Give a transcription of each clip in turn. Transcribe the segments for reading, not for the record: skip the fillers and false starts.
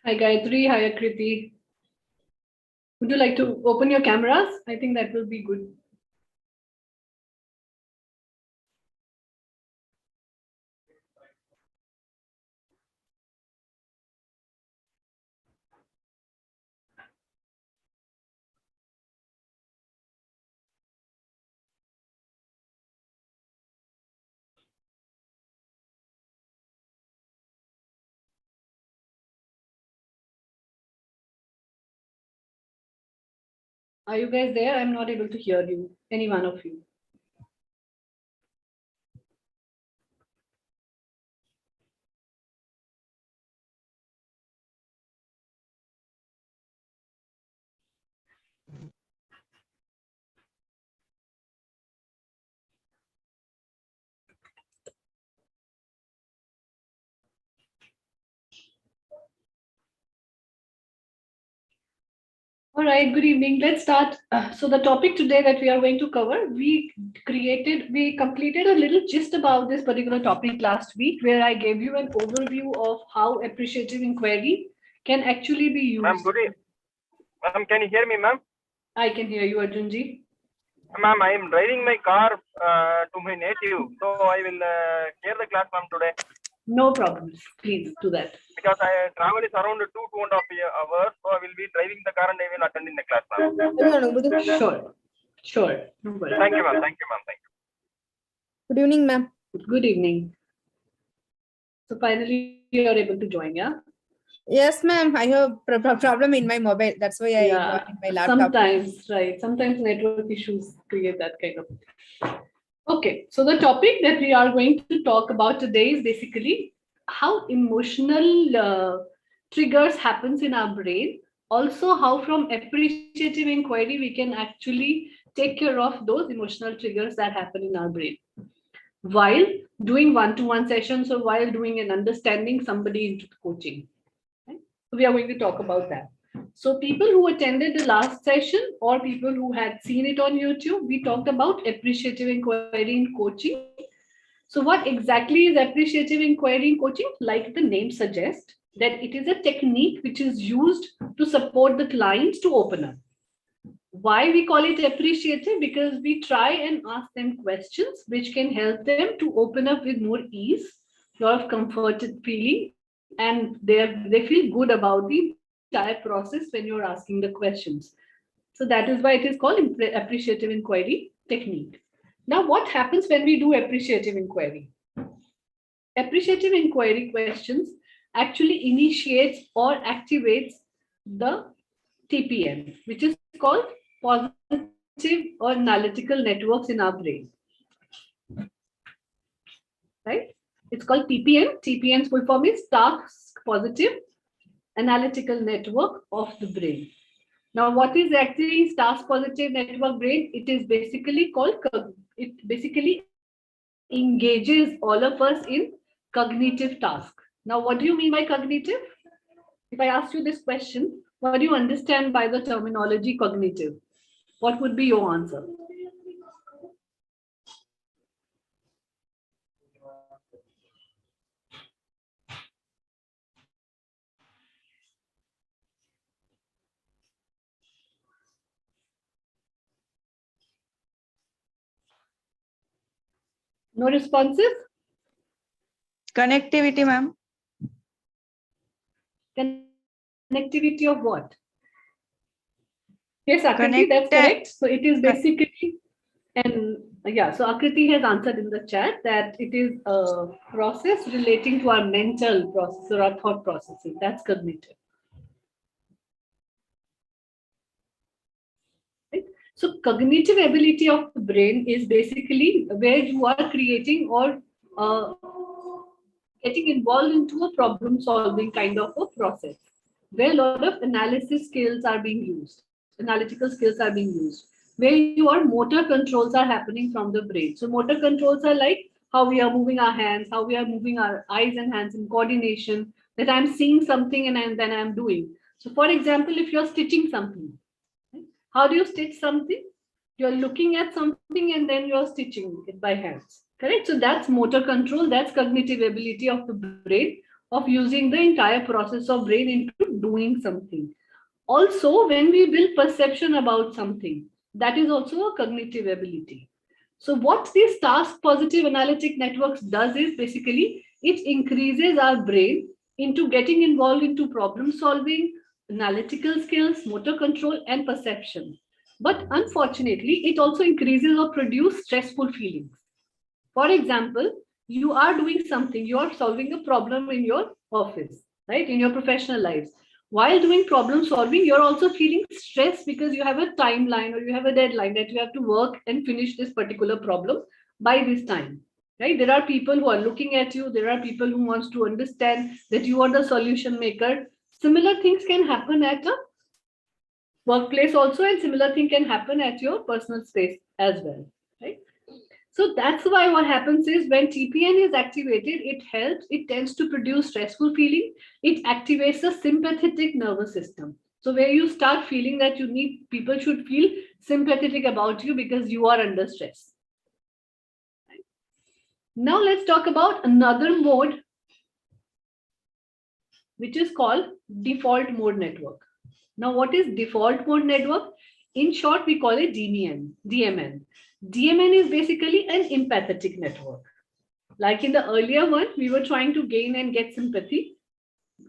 Hi Gayatri, hi Akriti. Would you like to open your cameras? I think that will be good. Are you guys there? I'm not able to hear you, any one of you. All right, good evening. Let's start. So the topic today that we are going to cover, we completed a little gist about this particular topic last week, where I gave you an overview of how appreciative inquiry can actually be used. Ma'am, good evening. Ma'am, can you hear me, ma'am? I can hear you, Arjunji. Ma'am, I am driving my car to my native, so I will hear the class, ma'am, today. No problems. Please do that. Because I travel is around 2.5 hours, so I will be driving the car and I will attend in the class, ma'am. Sure. Sure. No worries. Thank you, ma'am. Thank you, ma'am. Thank you. Good evening, ma'am. Good evening. So finally, you are able to join, yeah? Yes, ma'am. I have a problem in my mobile. That's why I joined my laptop. Sometimes, right. Sometimes network issues create that kind of. Okay, so the topic that we are going to talk about today is basically how emotional triggers happens in our brain. Also, how from appreciative inquiry we can actually take care of those emotional triggers that happen in our brain while doing one-to-one sessions or while doing an understanding somebody into coaching. Right? So we are going to talk about that. So people who attended the last session or people who had seen it on YouTube, we talked about appreciative inquiry in coaching. So what exactly is appreciative inquiry in coaching? Like the name suggests, that it is a technique which is used to support the clients to open up. Why we call it appreciative? Because we try and ask them questions which can help them to open up with more ease, lot of comforted feeling, and they feel good about the entire process when you're asking the questions. So that is why it is called appreciative inquiry technique. Now, what happens when we do appreciative inquiry? Appreciative inquiry questions actually initiates or activates the TPN, which is called positive or analytical networks in our brain. Right? It's called TPN. TPN's full form is task positive analytical network of the brain. Now, what is actually task positive network brain? It is basically called, it basically engages all of us in cognitive task. Now, what do you mean by cognitive? If I ask you this question, what do you understand by the terminology cognitive? What would be your answer? No responses? Connectivity, ma'am. Connectivity of what? Yes, Akriti, that's correct. So it is basically, and yeah, so Akriti has answered in the chat that it is a process relating to our mental process or our thought processing. That's cognitive. Right? So cognitive ability of the brain is basically where you are creating or getting involved into a problem solving kind of a process where a lot of analysis skills are being used, analytical skills are being used, where your motor controls are happening from the brain. So motor controls are like how we are moving our hands, how we are moving our eyes and hands in coordination, that I'm seeing something and then I'm doing. So for example, if you're stitching something, right? How do you stitch something? You're looking at something and then you're stitching it by hands. Correct? So that's motor control, that's cognitive ability of the brain, of using the entire process of brain into doing something. Also, when we build perception about something, that is also a cognitive ability. So what these task positive analytic networks does is basically it increases our brain into getting involved into problem solving, analytical skills, motor control, and perception. But unfortunately, it also increases or produces stressful feelings. For example, you are doing something, you are solving a problem in your office, right? In your professional lives. While doing problem solving, you're also feeling stressed because you have a timeline or you have a deadline that you have to work and finish this particular problem by this time, right? There are people who are looking at you. There are people who wants to understand that you are the solution maker. Similar things can happen at a workplace also, and similar thing can happen at your personal space as well, right? So that's why what happens is when TPN is activated, it helps, it tends to produce stressful feeling. It activates the sympathetic nervous system. So where you start feeling that you need, people should feel sympathetic about you because you are under stress. Now let's talk about another mode, which is called default mode network. Now what is default mode network? In short, we call it DMN. DMN is basically an empathetic network. Like in the earlier one, we were trying to gain and get sympathy.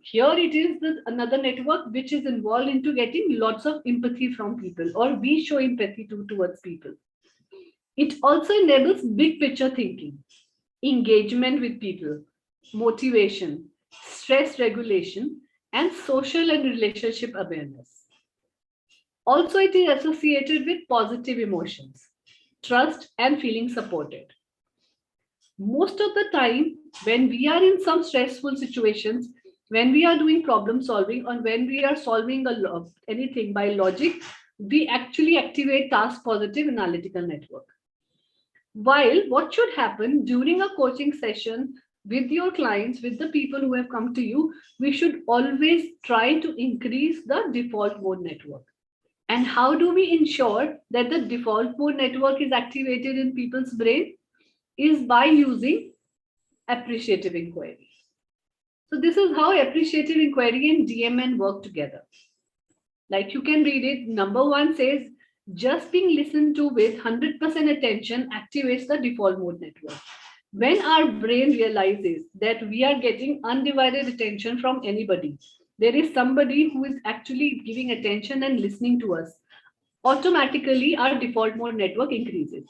Here it is another network which is involved into getting lots of empathy from people, or we show empathy towards people. It also enables big picture thinking, engagement with people, motivation, stress regulation, and social and relationship awareness. Also, it is associated with positive emotions, trust, and feeling supported. Most of the time, when we are in some stressful situations, when we are doing problem solving, or when we are solving anything by logic, we actually activate task positive analytical network. While what should happen during a coaching session with your clients, with the people who have come to you, we should always try to increase the default mode network. And how do we ensure that the default mode network is activated in people's brain? Is by using appreciative inquiry. So this is how appreciative inquiry and DMN work together. Like you can read it. Number 1 says, just being listened to with 100% attention activates the default mode network. When our brain realizes that we are getting undivided attention from anybody, there is somebody who is actually giving attention and listening to us, automatically our default mode network increases.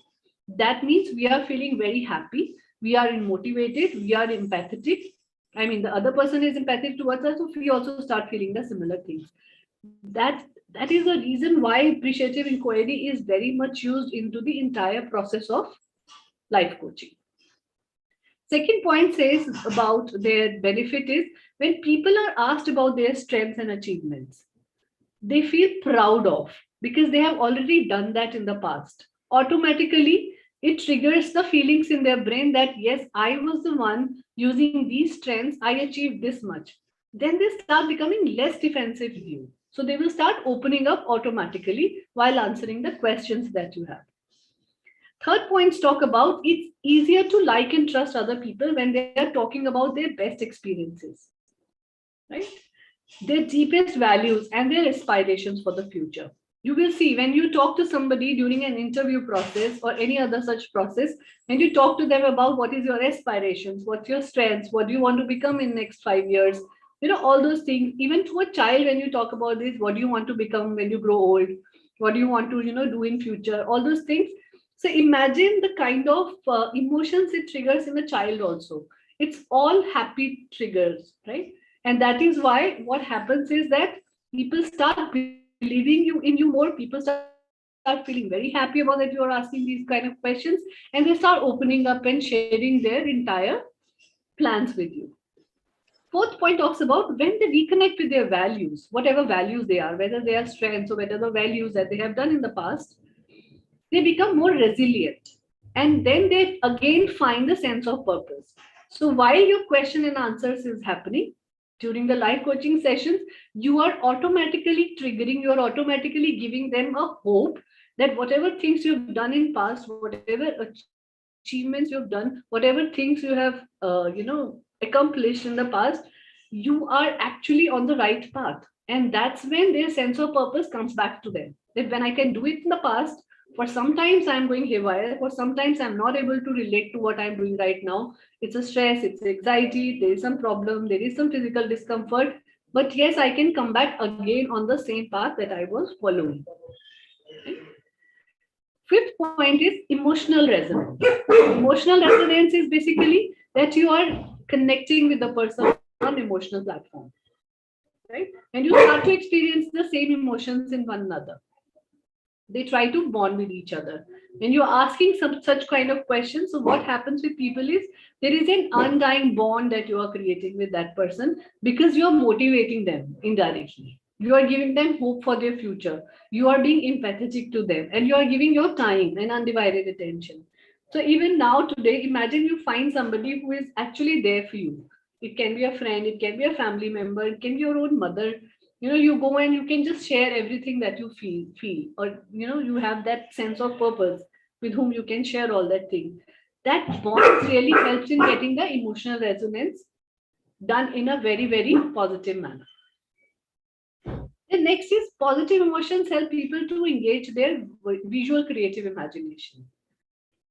That means we are feeling very happy, we are motivated, we are empathetic. I mean, the other person is empathic towards us, so we also start feeling the similar things. That is the reason why appreciative inquiry is very much used into the entire process of life coaching. Second point says about their benefit is when people are asked about their strengths and achievements, they feel proud of because they have already done that in the past. Automatically, it triggers the feelings in their brain that, yes, I was the one using these strengths, I achieved this much. Then they start becoming less defensive with you. So they will start opening up automatically while answering the questions that you have. Third points talk about it's easier to like and trust other people when they are talking about their best experiences, right? Their deepest values and their aspirations for the future. You will see when you talk to somebody during an interview process or any other such process, when you talk to them about what is your aspirations, what's your strengths, what do you want to become in next 5 years, all those things. Even to a child, when you talk about this, what do you want to become when you grow old, what do you want to do in future, all those things. So imagine the kind of emotions it triggers in a child also. It's all happy triggers, right? And that is why what happens is that people start believing in you more. People start feeling very happy about that you are asking these kind of questions, and they start opening up and sharing their entire plans with you. Fourth point talks about when they reconnect with their values, whatever values they are, whether they are strengths or whatever values that they have done in the past, they become more resilient. And then they again find the sense of purpose. So while your question and answers is happening during the live coaching sessions, you are automatically triggering, you are automatically giving them a hope that whatever things you've done in past, whatever achievements you've done, whatever things you have, accomplished in the past, you are actually on the right path. And that's when their sense of purpose comes back to them. That when I can do it in the past, for sometimes I'm going haywire, for sometimes I'm not able to relate to what I'm doing right now. It's a stress, it's anxiety, there is some problem, there is some physical discomfort. But yes, I can come back again on the same path that I was following. Fifth point is emotional resonance. Emotional resonance is basically that you are connecting with the person on emotional platform, right? And you start to experience the same emotions in one another. They try to bond with each other. When you're asking some such kind of questions, so what happens with people is there is an undying bond that you are creating with that person because you're motivating them indirectly. You are giving them hope for their future. You are being empathetic to them and you are giving your time and undivided attention. So even now today, imagine you find somebody who is actually there for you. It can be a friend, it can be a family member, it can be your own mother. You go and you can just share everything that you feel, or you have that sense of purpose with whom you can share all that thing. That bond really helps in getting the emotional resonance done in a very, very positive manner. The next is positive emotions help people to engage their visual creative imagination.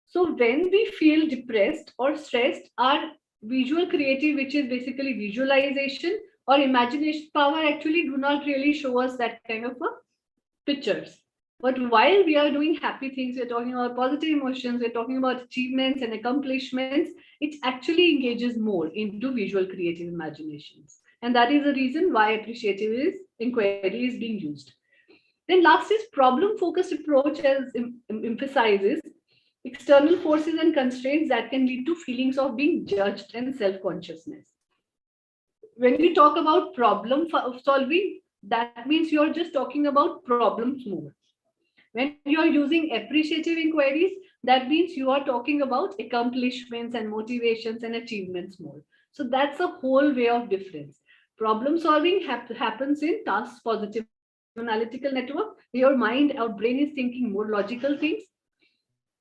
So when we feel depressed or stressed, our visual creative, which is basically visualization or imagination power, actually do not really show us that kind of a pictures. But while we are doing happy things, we're talking about positive emotions, we're talking about achievements and accomplishments, it actually engages more into visual creative imaginations. And that is the reason why appreciative inquiry is being used. Then last is problem focused approach, as emphasizes external forces and constraints that can lead to feelings of being judged and self-consciousness. When we talk about problem solving, that means you're just talking about problems more. When you're using appreciative inquiries, that means you are talking about accomplishments and motivations and achievements more. So that's a whole way of difference. Problem solving happens in task positive analytical network. Your mind, our brain is thinking more logical things.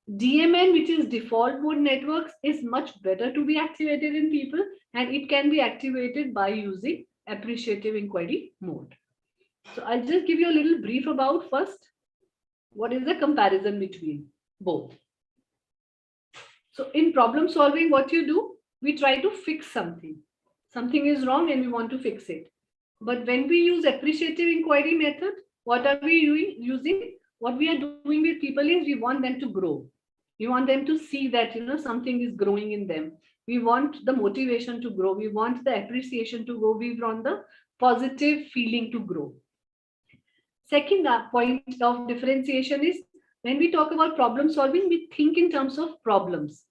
DMN, which is default mode networks, is much better to be activated in people, and it can be activated by using appreciative inquiry mode. So I'll just give you a little brief about first what is the comparison between both. So in problem solving, what you do, we try to fix something. Something is wrong and we want to fix it. But when we use appreciative inquiry method, what are we using? What we are doing with people is we want them to grow. We want them to see that something is growing in them. We want the motivation to grow. We want the appreciation to grow. We want the positive feeling to grow. Second point of differentiation is when we talk about problem solving, we think in terms of problems,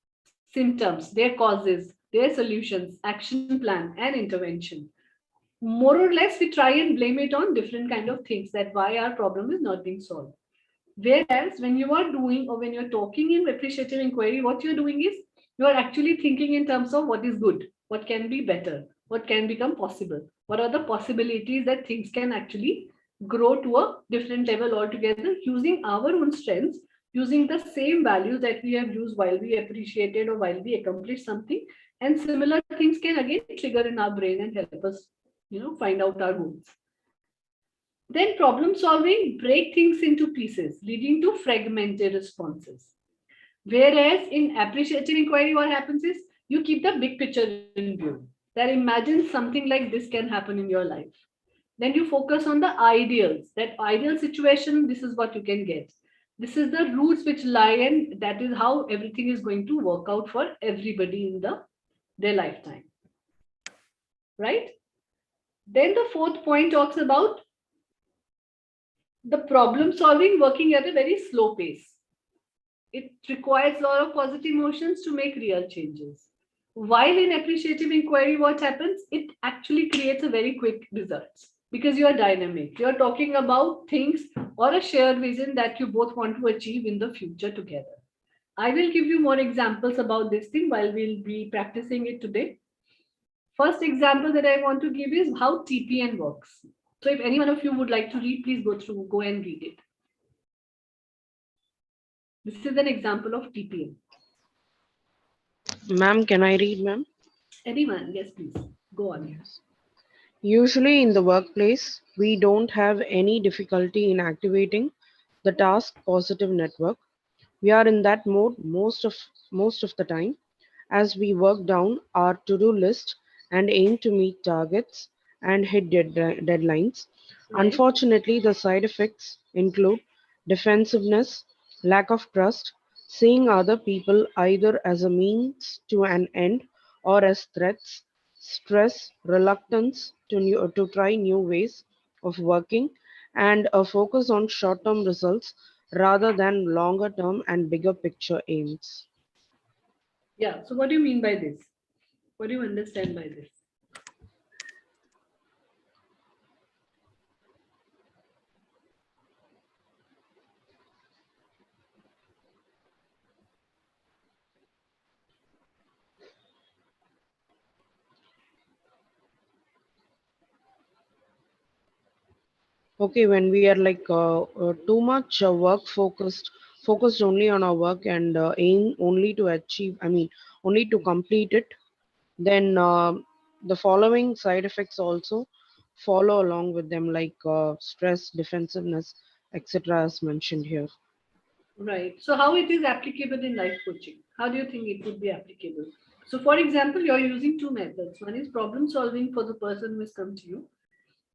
symptoms, their causes, their solutions, action plan, and intervention. More or less, we try and blame it on different kind of things that why our problem is not being solved. Whereas when you are doing or when you're talking in appreciative inquiry, what you're doing is you are actually thinking in terms of what is good, what can be better, what can become possible, what are the possibilities that things can actually grow to a different level altogether using our own strengths, using the same values that we have used while we appreciated or while we accomplished something. And similar things can again trigger in our brain and help us, find out our goals. Then problem solving break things into pieces, leading to fragmented responses. Whereas in appreciative inquiry, what happens is you keep the big picture in view. That imagine something like this can happen in your life. Then you focus on the ideals, that ideal situation, this is what you can get. This is the roots which lie, and that is how everything is going to work out for everybody in their lifetime. Right? Then the fourth point talks about the problem solving working at a very slow pace. It requires a lot of positive emotions to make real changes. While in appreciative inquiry, what happens? It actually creates a very quick results because you are dynamic. You're talking about things or a shared vision that you both want to achieve in the future together. I will give you more examples about this thing while we'll be practicing it today. First example that I want to give is how TPN works. So if any one of you would like to read, please go and read it. This is an example of TPN. Ma'am, can I read, ma'am? Anyone? Yes, please. Go on. Yes. Usually in the workplace, we don't have any difficulty in activating the task positive network. We are in that mode most of the time as we work down our to-do list and aim to meet targets and hit deadlines. Right. Unfortunately, the side effects include defensiveness, lack of trust, seeing other people either as a means to an end or as threats, stress, reluctance to try new ways of working, and a focus on short term results rather than longer term and bigger picture aims. Yeah. So what do you mean by this? What do you understand by this? Okay, when we are like too much work focused only on our work and aim only to achieve, I mean, only to complete it, then the following side effects also follow along with them, like stress, defensiveness, etc., as mentioned here. Right. So how it is applicable in life coaching? How do you think it would be applicable? So for example, you're using two methods. One is problem solving for the person who has come to you,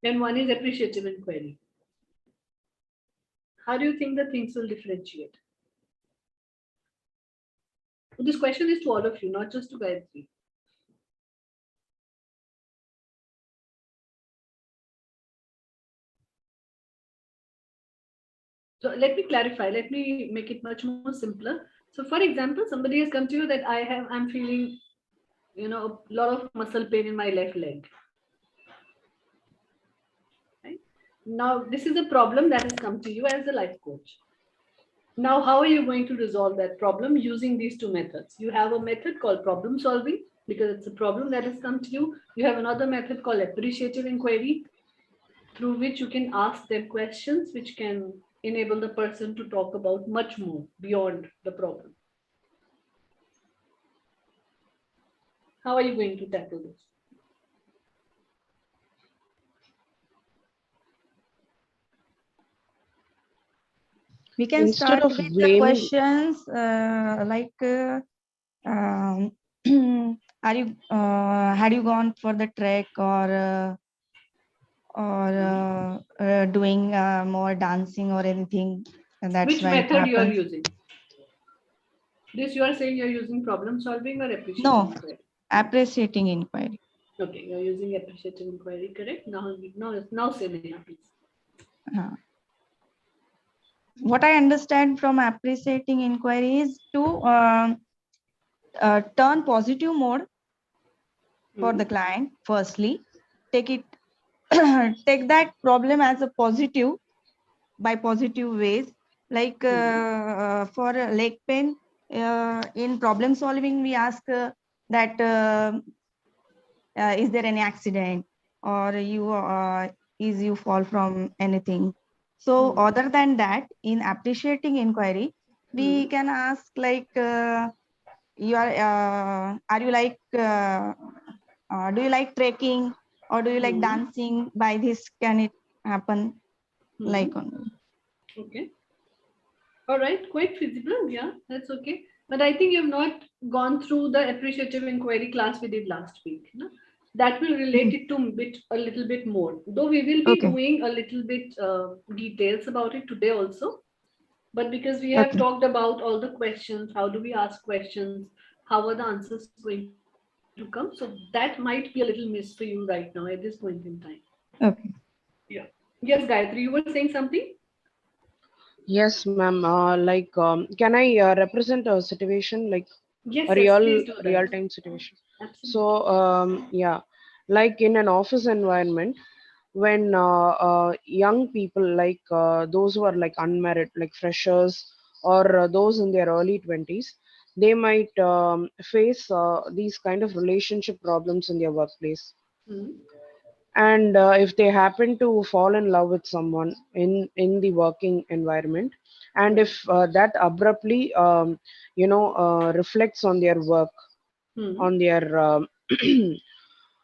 and one is appreciative inquiry. How do you think the things will differentiate? This question is to all of you, not just to Gayatri. So let me clarify. Let me make it much more simpler. So for example, somebody has come to you that I'm feeling, a lot of muscle pain in my left leg. Right? Now, this is a problem that has come to you as a life coach. Now, how are you going to resolve that problem using these two methods? You have a method called problem solving because it's a problem that has come to you. You have another method called appreciative inquiry through which you can ask them questions which can enable the person to talk about much more beyond the problem. How are you going to tackle this? We can Instead start of with the blaming, questions um, are you had you gone for the trek or doing more dancing or anything, and that's Which why it method you are happens. using? This you are saying you're using problem solving or appreciative No, inquiry? appreciating inquiry. Okay, you're using appreciative inquiry, correct? Now say Neha, please. Uh, what I understand from appreciating inquiry is to turn positive mode for the client. Firstly, take it take that problem as a positive by positive ways, like for leg pain, in problem solving we ask that is there any accident, or you is you fall from anything. So other than that, in appreciating inquiry, we can ask like you are you like do you like trekking, or do you like dancing? By this can it happen like on. Okay. All right, quite feasible. Yeah, that's okay. But I think you've not gone through the appreciative inquiry class we did last week. No? That will relate it to a little bit more. Though we will be Okay. doing a little bit details about it today also. But because we have Okay. talked about all the questions, how do we ask questions, how are the answers going to come? So that might be a little miss for you right now at this point in time. Okay. Yeah. Yes, Gayatri, you were saying something? yes, ma'am. Like, can I represent a situation like Yes, a yes, please do real that. time situation? Absolutely. So, yeah, like in an office environment, when young people, like those who are like unmarried, like freshers, or those in their early 20s, they might face these kind of relationship problems in their workplace. Hmm. And if they happen to fall in love with someone in the working environment, and Right. if that abruptly reflects on their work, Hmm. on their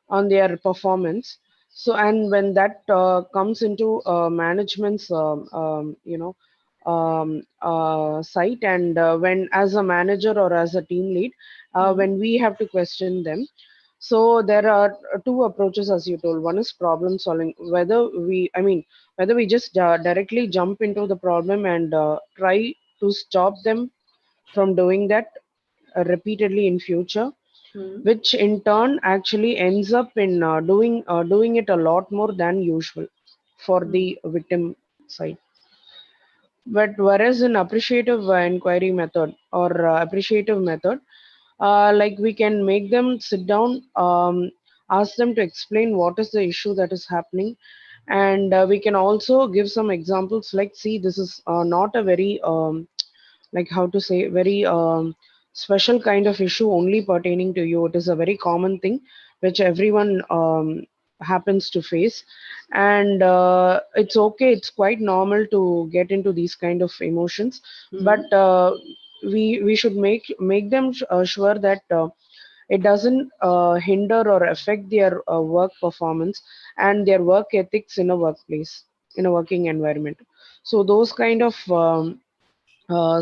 on their performance, So, and when that comes into management's, site, and when as a manager or as a team lead, when we have to question them, so there are two approaches, as you told. One is problem solving, whether we just directly jump into the problem and try to stop them from doing that repeatedly in future, Hmm. which in turn actually ends up in doing it a lot more than usual for Hmm. the victim side. But whereas in appreciative inquiry method or appreciative method, like we can make them sit down, ask them to explain what is the issue that is happening, and we can also give some examples like, see, this is not a very like how to say, very special kind of issue only pertaining to you. It is a very common thing which everyone happens to face, and it's okay, it's quite normal to get into these kind of emotions, Hmm. but we should make them sure that it doesn't hinder or affect their work performance and their work ethics in a workplace, in a working environment. So those kind of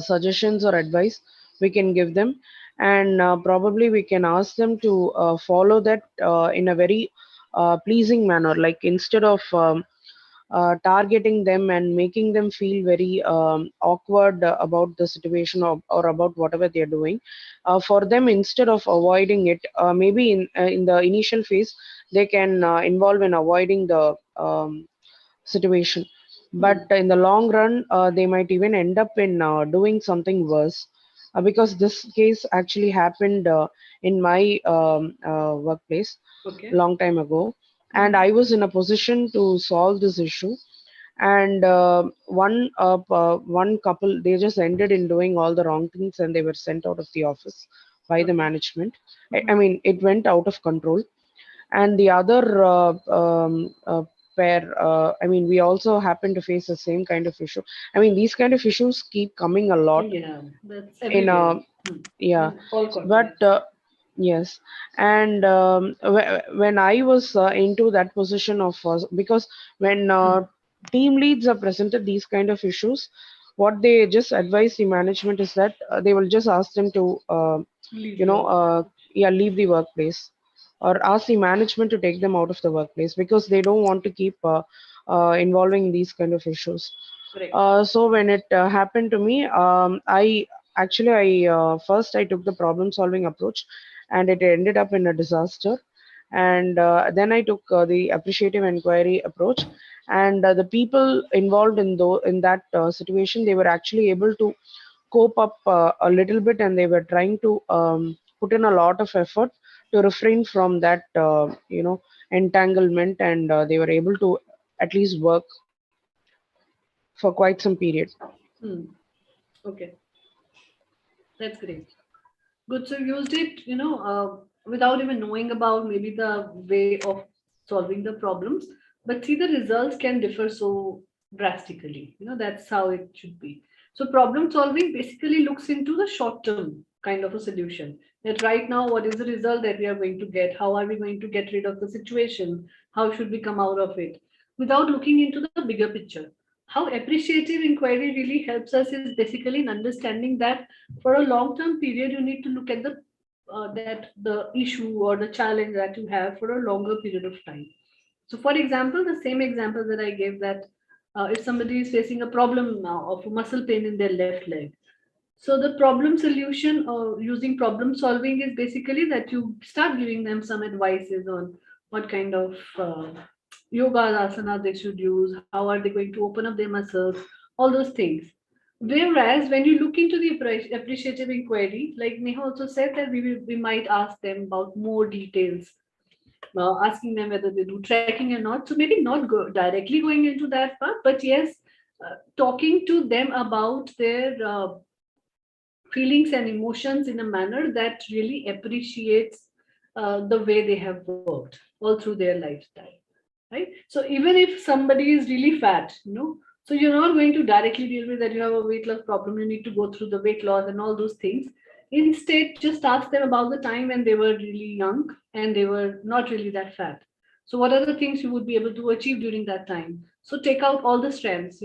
suggestions or advice we can give them, and probably we can ask them to follow that in a very pleasing manner, like instead of targeting them and making them feel very awkward about the situation, or about whatever they're doing. For them, instead of avoiding it, maybe in the initial phase they can involve in avoiding the situation, but Hmm. in the long run they might even end up in doing something worse, because this case actually happened in my workplace Okay. long time ago, and Hmm. I was in a position to solve this issue. And one couple, they just ended in doing all the wrong things and they were sent out of the office by the Okay. management. I Hmm. mean, it went out of control. And the other pair, I mean, we also happen to face the same kind of issue. I mean, these kind of issues keep coming a lot Yeah, that's in everywhere. a, Hmm. yeah, In all but corporates. yes. And when I was into that position of because when team leads are presented these kind of issues, what they just advise the management is that they will just ask them to Leave you the know office. yeah, leave the workplace, or ask the management to take them out of the workplace, because they don't want to keep involving in these kind of issues. Correct. So when it happened to me, I first I took the problem solving approach, and it ended up in a disaster. And then I took the appreciative inquiry approach, and the people involved in that situation, they were actually able to cope up a little bit, and they were trying to put in a lot of effort to refrain from that entanglement, and they were able to at least work for quite some period. Hmm. Okay, that's great. Good. So you used it, without even knowing about maybe the way of solving the problems, but see the results can differ so drastically. That's how it should be. So problem solving basically looks into the short term kind of a solution. That right now, what is the result that we are going to get? How are we going to get rid of the situation? How should we come out of it? Without looking into the bigger picture. How appreciative inquiry really helps us is basically in understanding that for a long term period you need to look at the issue or the challenge that you have for a longer period of time. So for example, the same example that I gave, that if somebody is facing a problem now of muscle pain in their left leg, so the problem solution using problem solving is basically that you start giving them some advices on what kind of yoga asana they should use, how are they going to open up their muscles, all those things. Whereas when you look into the appreciative inquiry, like Neha also said, that we might ask them about more details, asking them whether they do trekking or not. So maybe not directly going into that part, but yes, talking to them about their feelings and emotions in a manner that really appreciates the way they have worked all through their lifestyle, right? So even if somebody is really fat, so you're not going to directly deal with that you have a weight loss problem, you need to go through the weight loss and all those things. Instead, just ask them about the time when they were really young and they were not really that fat. So what are the things you would be able to achieve during that time? So take out all the strengths,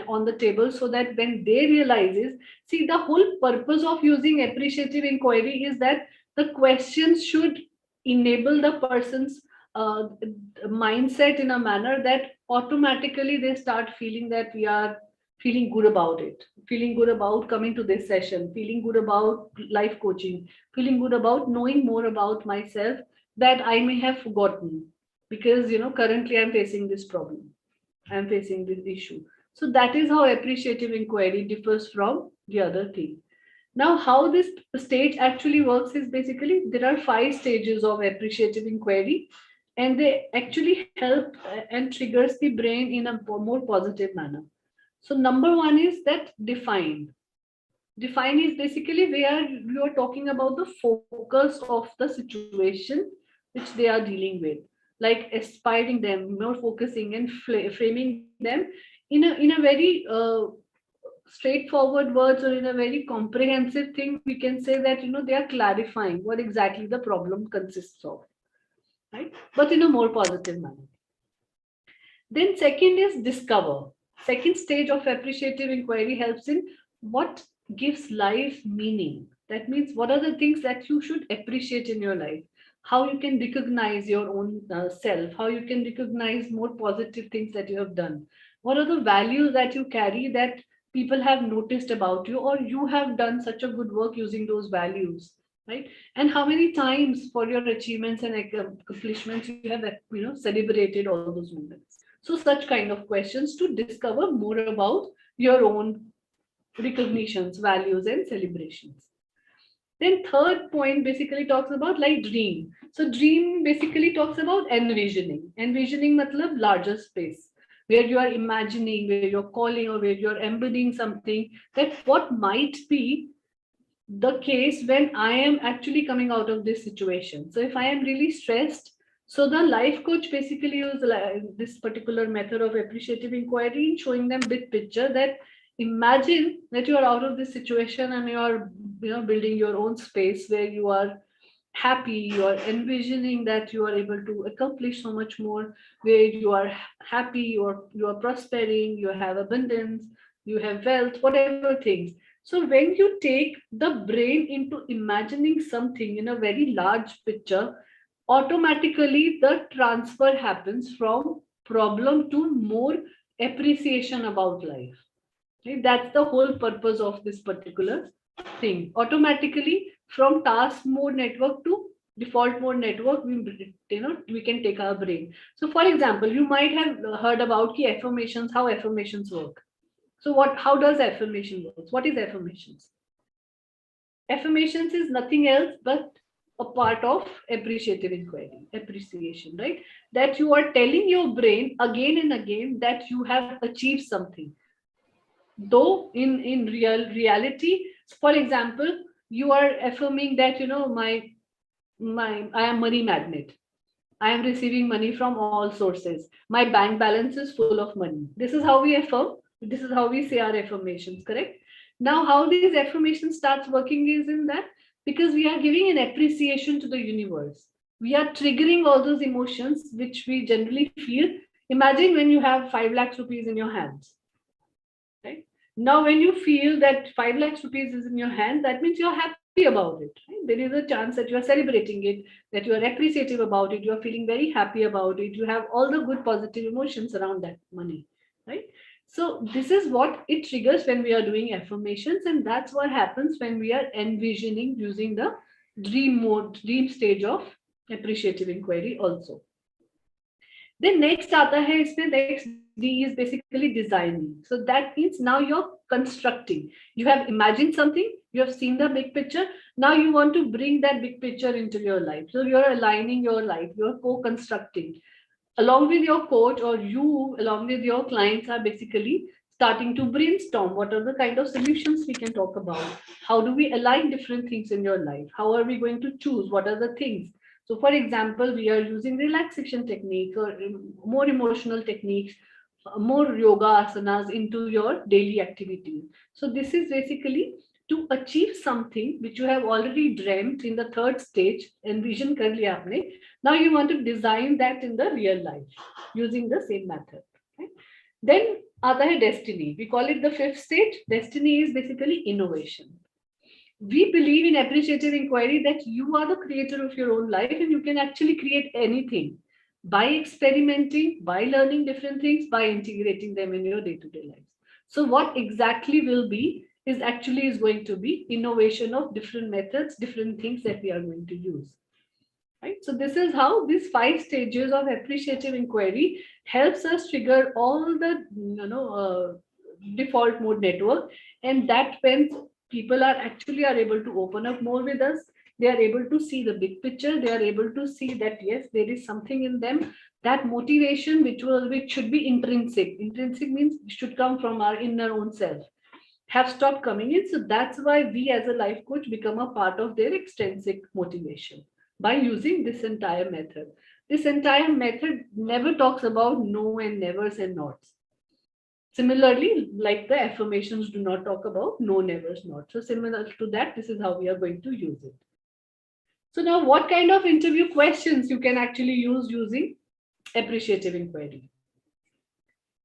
on the table, so that when they realizes, see, the whole purpose of using appreciative inquiry is that the questions should enable the person's mindset in a manner that automatically they start feeling that we are feeling good about it, feeling good about coming to this session, feeling good about life coaching, feeling good about knowing more about myself that I may have forgotten, because currently I'm facing this problem, I'm facing this issue. So that is how appreciative inquiry differs from the other thing. Now, how this stage actually works is basically there are 5 stages of appreciative inquiry, and they actually help and triggers the brain in a more positive manner. So, number one is that define. Define is basically where you are talking about the focus of the situation which they are dealing with, like aspiring them, more focusing and framing them in a very straightforward words, or in a very comprehensive thing. We can say that they are clarifying what exactly the problem consists of, right? But in a more positive manner. Then second is discover. Second stage of appreciative inquiry helps in what gives life meaning. That means what are the things that you should appreciate in your life, how you can recognize your own self, how you can recognize more positive things that you have done, what are the values that you carry that people have noticed about you, or you have done such a good work using those values, right? And how many times for your achievements and accomplishments you have celebrated all those moments. So such kind of questions to discover more about your own recognitions, values, and celebrations. Then third point basically talks about like dream. So dream basically talks about envisioning. Envisioning matlab larger space, where you are imagining, where you're calling, or where you're embedding something, that what might be the case when I am actually coming out of this situation. So if I am really stressed, so the life coach basically uses this particular method of appreciative inquiry in showing them big picture, that imagine that you are out of this situation and you are building your own space where you are happy, you are envisioning that you are able to accomplish so much more, where you are happy, you are prospering, you have abundance, you have wealth, whatever things. So when you take the brain into imagining something in a very large picture, automatically the transfer happens from problem to more appreciation about life. Right? That's the whole purpose of this particular thing. Automatically, from task mode network to default mode network, we can take our brain. So, for example, you might have heard about key affirmations, how affirmations work. So, how does affirmation work? What is affirmations? Affirmations is nothing else but a part of appreciative inquiry, appreciation, right? That you are telling your brain again and again that you have achieved something, though in reality. For example, you are affirming that my I am money magnet, I am receiving money from all sources, my bank balance is full of money. This is how we affirm, this is how we say our affirmations, correct? Now how these affirmations starts working is in that, because we are giving an appreciation to the universe, we are triggering all those emotions which we generally feel. Imagine when you have 5 lakhs rupees in your hands, right? Now, when you feel that 5 lakhs rupees is in your hand, that means you're happy about it. Right? There is a chance that you are celebrating it, that you are appreciative about it, you are feeling very happy about it, you have all the good positive emotions around that money, right? So, this is what it triggers when we are doing affirmations, and that's what happens when we are envisioning using the dream mode, dream stage of appreciative inquiry also. Then next आता है इसमें next D is basically designing. So that means now you're constructing. You have imagined something, you have seen the big picture. Now you want to bring that big picture into your life. So you're aligning your life, you're co-constructing. Along with your coach, or you along with your clients are basically starting to brainstorm what are the kind of solutions we can talk about. How do we align different things in your life? How are we going to choose? What are the things? So for example, we are using relaxation technique or more emotional techniques, more yoga asanas into your daily activities. So this is basically to achieve something which you have already dreamt in the third stage, envision kar liya aapne. Now you want to design that in the real life using the same method. Right? Then aata hai destiny. We call it the fifth stage. Destiny is basically innovation. We believe in appreciative inquiry that you are the creator of your own life and you can actually create anything by experimenting, by learning different things, by integrating them in your day-to-day lives. So what exactly will be is going to be innovation of different methods, different things that we are going to use. Right? So this is how these 5 stages of appreciative inquiry helps us figure all the default mode network, and that when people are able to open up more with us, they are able to see the big picture, they are able to see that yes, there is something in them, that motivation which should be intrinsic means should come from our inner own self, have stopped coming in. So that's why we as a life coach become a part of their extrinsic motivation by using this entire method. This entire method never talks about no and nevers and nots. Similarly, like the affirmations do not talk about no, nevers, not. So similar to that, this is how we are going to use it. So now what kind of interview questions you can actually use using appreciative inquiry?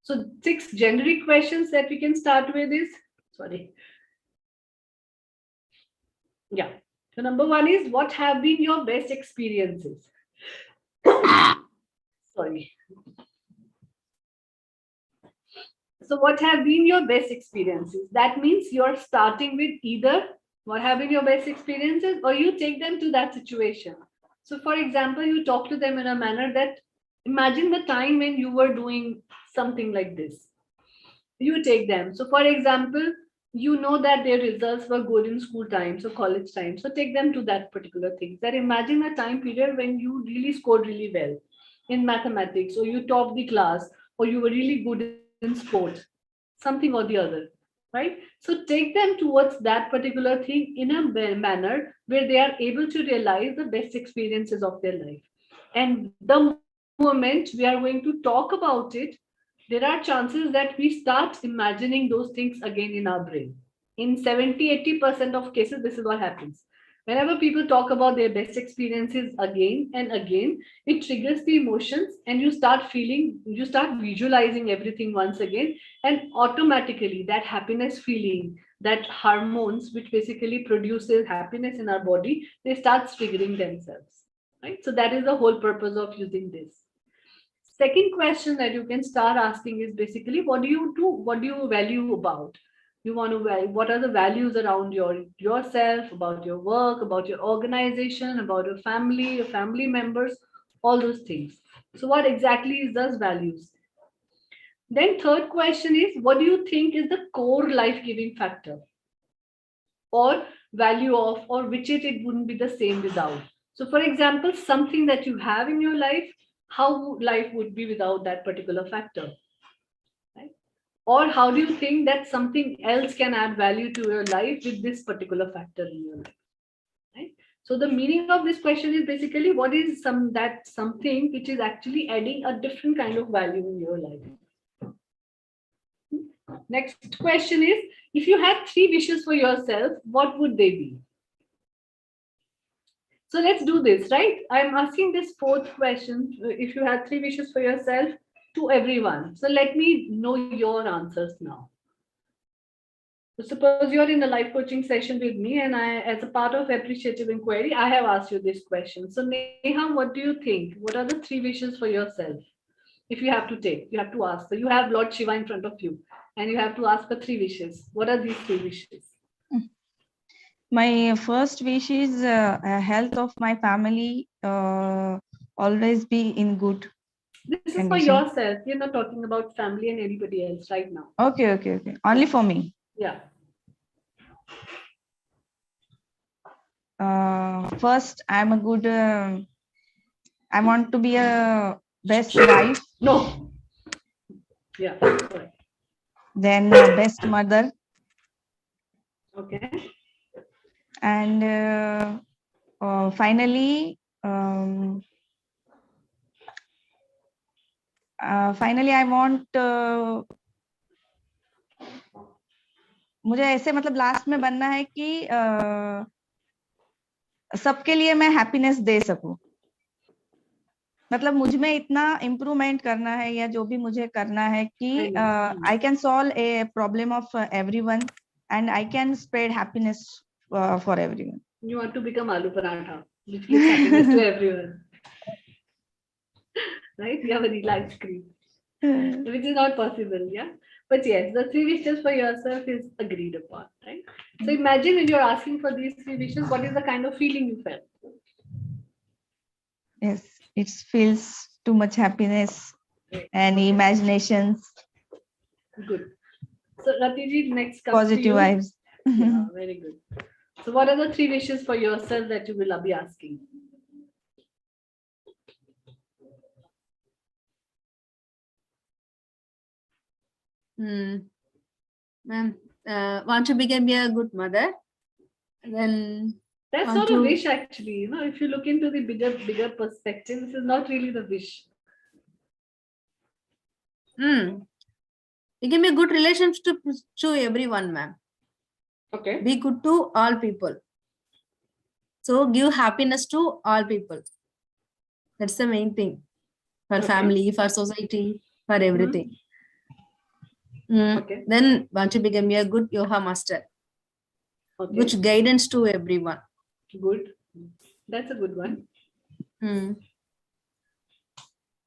So 6 generic questions that we can start with is, sorry. Yeah. So number 1 is, what have been your best experiences? Sorry. So what have been your best experiences? That means you're starting with either what have been your best experiences or you take them to that situation. So for example, you talk to them in a manner that imagine the time when you were doing something like this. You take them. So for example, you know that their results were good in school times or college times. So take them to that particular thing. That imagine a time period when you really scored really well in mathematics, or you topped the class, or you were really good in sports, something or the other, right? So take them towards that particular thing in a manner where they are able to realize the best experiences of their life. And the moment we are going to talk about it, there are chances that we start imagining those things again in our brain. In 70-80% of cases, this is what happens. Whenever people talk about their best experiences again and again, it triggers the emotions and you start visualizing everything once again, and automatically that happiness feeling, that hormones which basically produces happiness in our body, they start triggering themselves. Right? So that is the whole purpose of using this. Second question that you can start asking is basically, what do you do? What do you value about? You want to value, what are the values around yourself, about your work, about your organization, about your family members, all those things. So what exactly is those values? Then third question is, what do you think is the core life-giving factor or value of, or which it wouldn't be the same without? So for example, something that you have in your life, how life would be without that particular factor, right? Or how do you think that something else can add value to your life with this particular factor in your life, right? So the meaning of this question is basically, what is something which is actually adding a different kind of value in your life? Next question is, if you had 3 wishes for yourself, what would they be? So let's do this, right? I'm asking this fourth question. If you had 3 wishes for yourself, to everyone. So let me know your answers now. So suppose you're in a live coaching session with me, and I, as a part of appreciative inquiry, I have asked you this question. So Neha, what do you think? What are the 3 wishes for yourself? If you have to take, you have to ask. So you have Lord Shiva in front of you, and you have to ask for 3 wishes. What are these 3 wishes? My first wish is health of my family always be in good This is condition. for yourself. You're not talking about family and anybody else right now. Okay. Only for me. Yeah. First, I'm a good. I want to be a best wife. No. Yeah. Correct. Then best mother. Okay. And finally, I want मुझे ऐसे मतलब last में बनना है कि सबके लिए मैं हैप्पीनेस दे सकूं, मतलब मुझ में इतना इम्प्रूवमेंट करना है या जो भी मुझे करना है कि I can solve a problem of everyone and I can spread happiness for everyone. You want to become aloo paratha, which gives happiness to everyone. Right? You have a vanilla ice cream, which is not possible, yeah. But yes, the 3 wishes for yourself is agreed upon, right? So imagine when you're asking for these 3 wishes, what is the kind of feeling you felt? Yes, it feels too much happiness and imaginations. Good. So Ratiji, next comes Positive to you. vibes. Yeah, very good. So what are the 3 wishes for yourself that you will be asking? Ma'am, want to become a good mother. Then That's not a wish actually. You know, if you look into the bigger perspective, this is not really the wish. Give me a good relationship to everyone, ma'am. Okay. Be good to all people. So give happiness to all people. That's the main thing. For family, for society, for everything. Okay. Then want to become a good yoga master. Okay. Which guidance to everyone. Good. That's a good one. Good.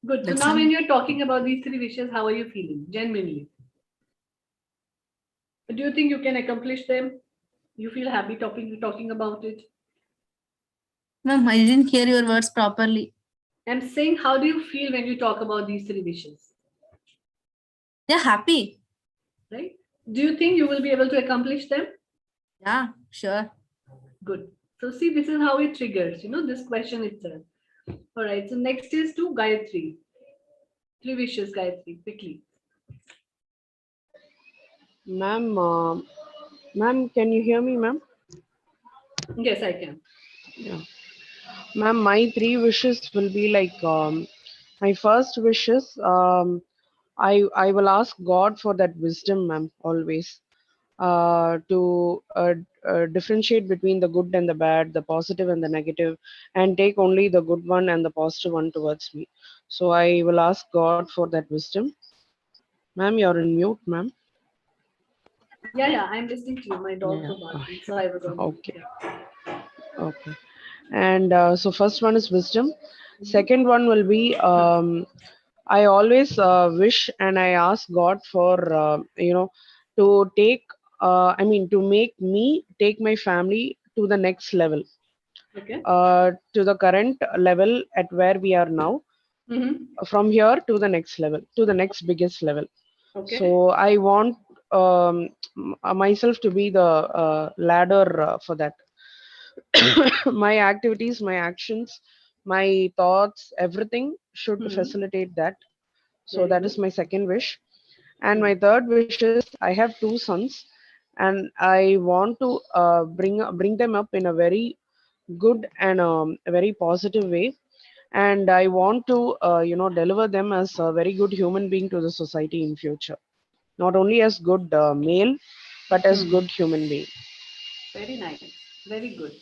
So That's now when you're talking about these 3 wishes, how are you feeling genuinely? Do you think you can accomplish them? You feel happy talking about it? Ma'am, I didn't hear your words properly. I'm saying, how do you feel when you talk about these 3 wishes? Yeah, happy. Right? Do you think you will be able to accomplish them? Yeah, sure. Good. So see, this is how it triggers, this question itself. All right. So next is to Gayatri. 3 wishes, Gayatri, quickly. Ma'am, ma'am, can you hear me, ma'am? Yes, I can. Yeah. Ma'am, my 3 wishes will be like, my first wish is, I will ask God for that wisdom, ma'am, always, to differentiate between the good and the bad, the positive and the negative, and take only the good one and the positive one towards me. So I will ask God for that wisdom. Ma'am, you're in mute, ma'am. Yeah, I'm listening to you. My dogs Yeah. were barking, so I was on. Okay. Yeah. Okay. And so first one is wisdom. Second one will be, I always wish and I ask God for, to take, to make me take my family to the next level, Okay. to the current level at where we are now, from here to the next level, to the next biggest level. Okay. So I want myself to be the ladder for that. My activities, my actions, my thoughts, everything should facilitate that. So that is my second wish. And my third wish is, I have 2 sons, and I want to bring them up in a very good and a very positive way. And I want to deliver them as a very good human being to the society in future. Not only as good male, but as good human being. Very nice. Very good.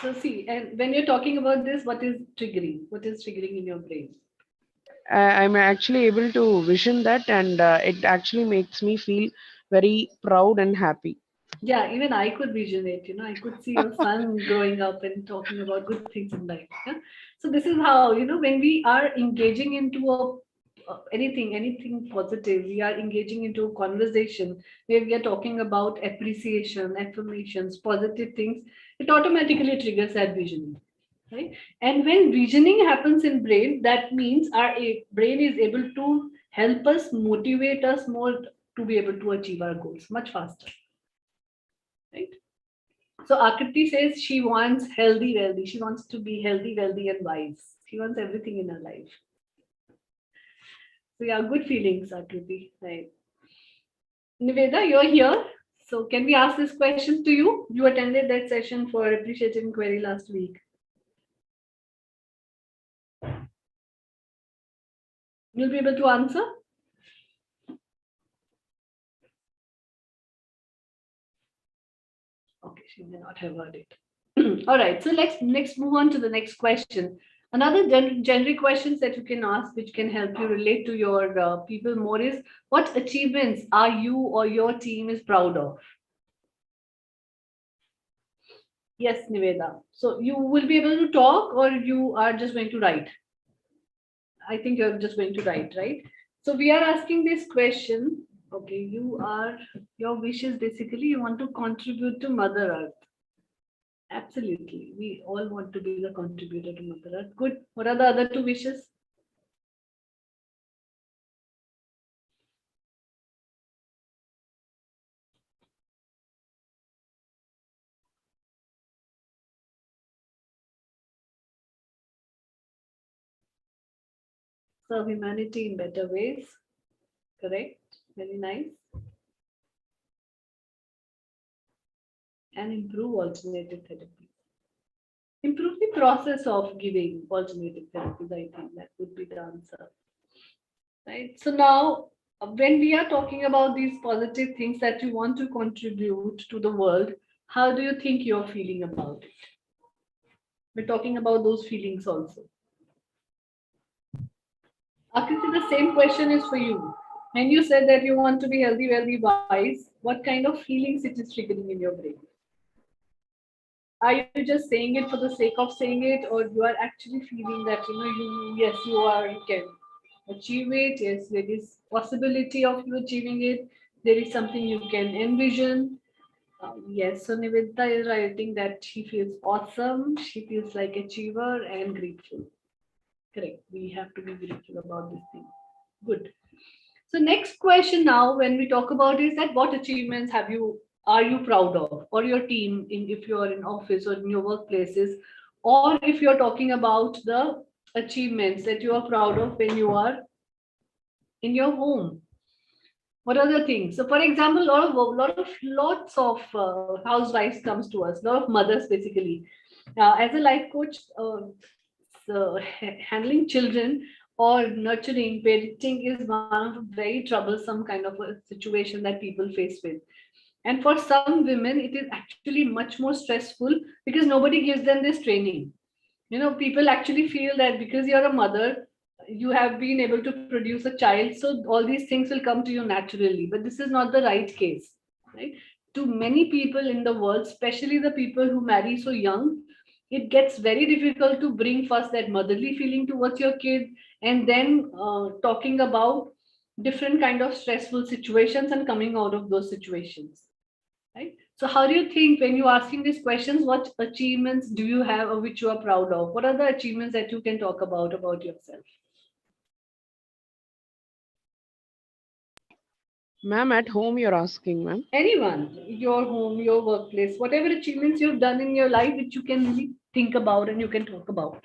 So see, and when you're talking about this, what is triggering? What is triggering in your brain? I'm actually able to vision that, and it actually makes me feel very proud and happy. Yeah, even I could vision it. I could see your son growing up and talking about good things in life. Yeah? So this is how, when we are engaging into anything positive, we are engaging into a conversation where we are talking about appreciation, affirmations, positive things, it automatically triggers that visioning. Right? And when visioning happens in brain, that means our brain is able to help us, motivate us more to be able to achieve our goals much faster. Right? So Akriti says she wants healthy, wealthy. She wants to be healthy, wealthy, and wise. She wants everything in her life. So yeah, good feelings, Akriti. Right. Niveda, you're here. So can we ask this question to you? You attended that session for appreciative inquiry last week. You'll be able to answer? Okay, she may not have heard it. All right, so let's next move on to the next question. Another generic questions that you can ask, which can help you relate to your people more, is what achievements are you or your team is proud of? Yes, Niveda. So you will be able to talk, or you are just going to write? I think you're just going to write, right? So we are asking this question. Okay, your wish is basically you want to contribute to Mother Earth. Absolutely. We all want to be the contributor to Mother Earth. Good. What are the other two wishes? Serve humanity in better ways. Correct. Very nice. And improve alternative therapy. Improve the process of giving alternative therapies. I think that would be the answer. Right. So now, when we are talking about these positive things that you want to contribute to the world, how do you think you're feeling about it? We're talking about those feelings also. Akriti, the same question is for you. When you said that you want to be healthy, wealthy, wise, what kind of feelings it is triggering in your brain? Are you just saying it for the sake of saying it, or you are actually feeling that you can achieve it? Yes, there is possibility of you achieving it. There is something you can envision. Yes, so Nivedita is writing that she feels awesome. She feels like achiever and grateful. Correct. We have to be grateful about this thing. Good. So next question now, when we talk about is that what achievements are you proud of, or your team, if you are in office or in your workplaces, or if you're talking about the achievements that you are proud of when you are in your home. What are the things? So, for example, lots of housewives comes to us, a lot of mothers basically. As a life coach, so handling children or nurturing, parenting is one of a very troublesome kind of a situation that people face with. And for some women, it is actually much more stressful because nobody gives them this training. People actually feel that because you're a mother, you have been able to produce a child, so all these things will come to you naturally. But this is not the right case, right? To many people in the world, especially the people who marry so young, it gets very difficult to bring first that motherly feeling towards your kid, and then talking about different kind of stressful situations and coming out of those situations, right? So how do you think, when you're asking these questions, what achievements do you have or which you are proud of? What are the achievements that you can talk about yourself? Ma'am, at home you're asking, ma'am. Anyone, your home, your workplace, whatever achievements you've done in your life which you can really think about and you can talk about.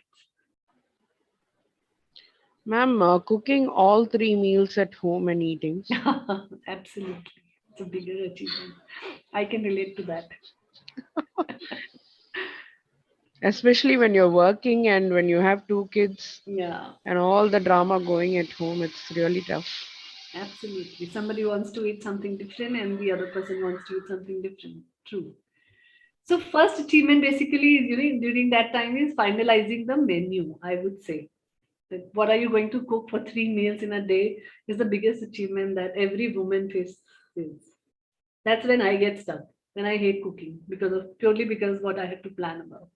Ma'am, cooking all 3 meals at home and eating. Absolutely. It's a bigger achievement. I can relate to that. Especially when you're working and when you have 2 kids Yeah, and all the drama going at home, it's really tough. absolutely. Somebody wants to eat something different and the other person wants to eat something different. True. So first achievement basically during that time is finalizing the menu, I would say. That what are you going to cook for 3 meals in a day is the biggest achievement that every woman faces. That's when I get stuck. When I hate cooking purely because what I have to plan about.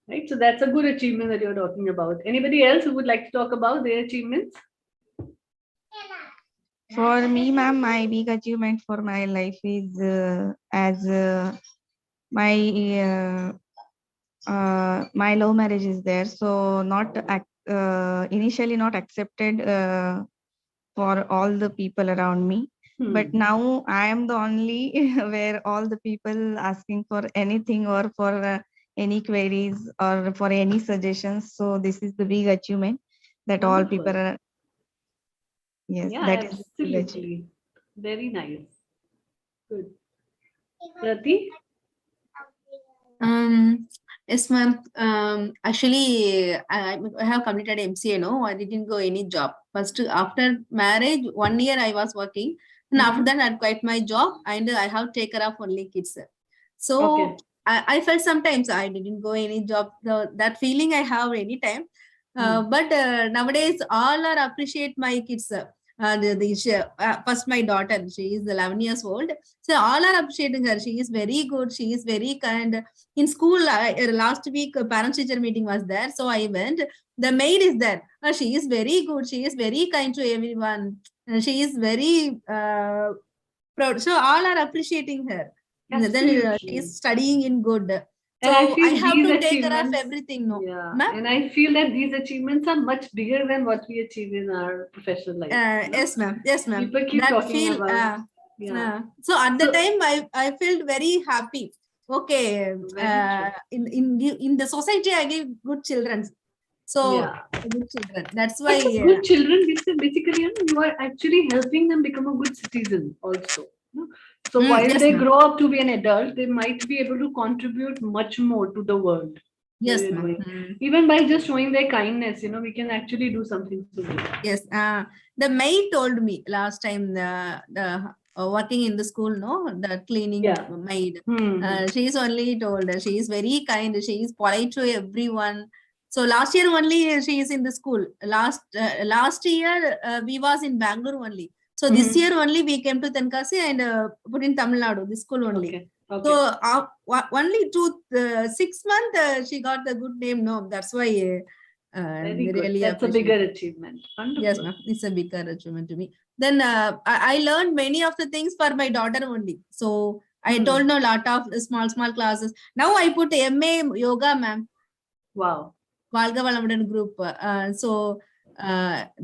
Right. So that's a good achievement that you're talking about. Anybody else who would like to talk about their achievements? For me, ma'am, my big achievement for my life is as my my love marriage is there, so not initially not accepted for all the people around me. But now I am the only where all the people asking for anything or for any queries or for any suggestions. So this is the big achievement that all people Wonderful. are. Yes, Yeah, that is the big achievement. absolutely. Very nice. Good. Rati? Um, Yes, ma'am. Actually, I have completed MCA. No, I didn't go any job. First, after marriage, 1 year I was working, and after that, I quit my job, and I have taken care of only kids. So Okay. I felt sometimes I didn't go any job. That feeling I have anytime. But nowadays, all are appreciate my kids. First, my daughter, she is 11 years old. So all are appreciating her. She is very good. She is very kind. In school, last week, parents teacher meeting was there. So I went. The maid is there. She is very good. She is very kind to everyone. She is very proud. So all are appreciating her. Then she Absolutely. is studying in good. And I So I feel have these to take care of achievements, everything. No, yeah, ma'am. and I feel that these achievements are much bigger than what we achieve in our professional life. Yes, ma'am. Yes, ma'am. People keep That talking feel. about, yeah. So at the So time, I felt very happy. Okay. very true. In the society, I give good children. So Yeah. good children. That's But why. the good children, basically, you are actually helping them become a good citizen also. So while Yes, they ma'am. grow up to be an adult, they might be able to contribute much more to the world. Yes, Where you're ma'am. going. Even by just showing their kindness, we can actually do something so good. Yes. The maid told me last time the working in the school, no, the cleaning maid. She is only told she is very kind. She is polite to everyone. So last year only she is in the school. Last year we was in Bangalore only. So this year only we came to Tenkasi and put in Tamil Nadu, this school only. Okay. Okay. So only 6 months she got the good name. No, that's why. Very good. Really That's a bigger achievement. Wonderful. Yes, ma'am. It's a bigger achievement to me. Then I learned many of the things for my daughter only. So I told no lot of small classes. Now I put MA yoga, ma'am. Wow. Valga Valamadan group.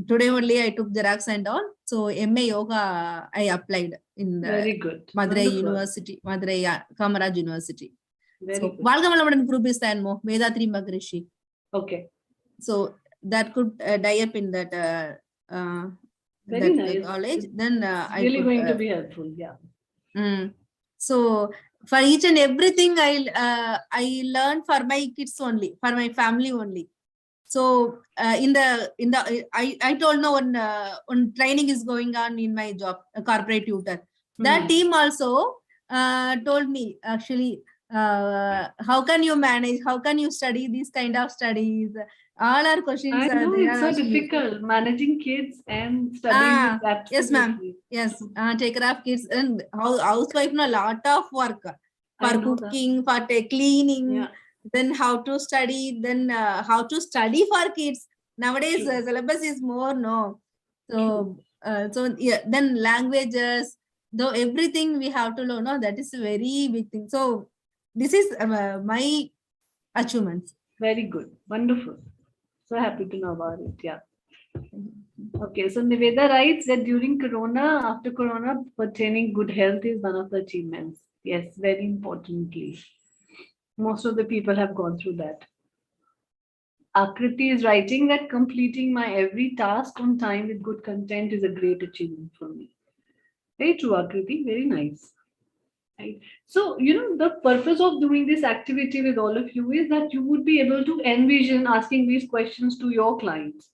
Today only I took Xerox and all. So MA yoga I applied in the Very good. Madurai Wonderful. University, Madurai Kamaraj University. Very so good. Valga Valamadan group is then more Vedatri Magrishi. Okay. So that could die up in that Very nice. college. Then I really could, going to be helpful. Yeah. So for each and everything I learned for my kids only, for my family only. So I told no one training is going on in my job, a corporate tutor. That team also told me actually, how can you manage? How can you study these kind of studies? All our questions. I know they it's are so difficult managing kids and studying. Is absolutely. Yes, ma'am. Yes, take care of kids and housewife no lot of work for cooking, for cleaning. Yeah. Then how to study, then how to study for kids. Nowadays, syllabus is more, no. So, yeah, then languages, though everything we have to learn, no, that is a very big thing. So, this is my achievements. Very good. Wonderful. So happy to know about it. Yeah. Okay. So Niveda writes that during Corona, after Corona, pertaining good health is one of the achievements. Yes, very importantly. Most of the people have gone through that. Akriti is writing that completing my every task on time with good content is a great achievement for me. Very true, Akriti. Very nice. Right. So, the purpose of doing this activity with all of you is that you would be able to envision asking these questions to your clients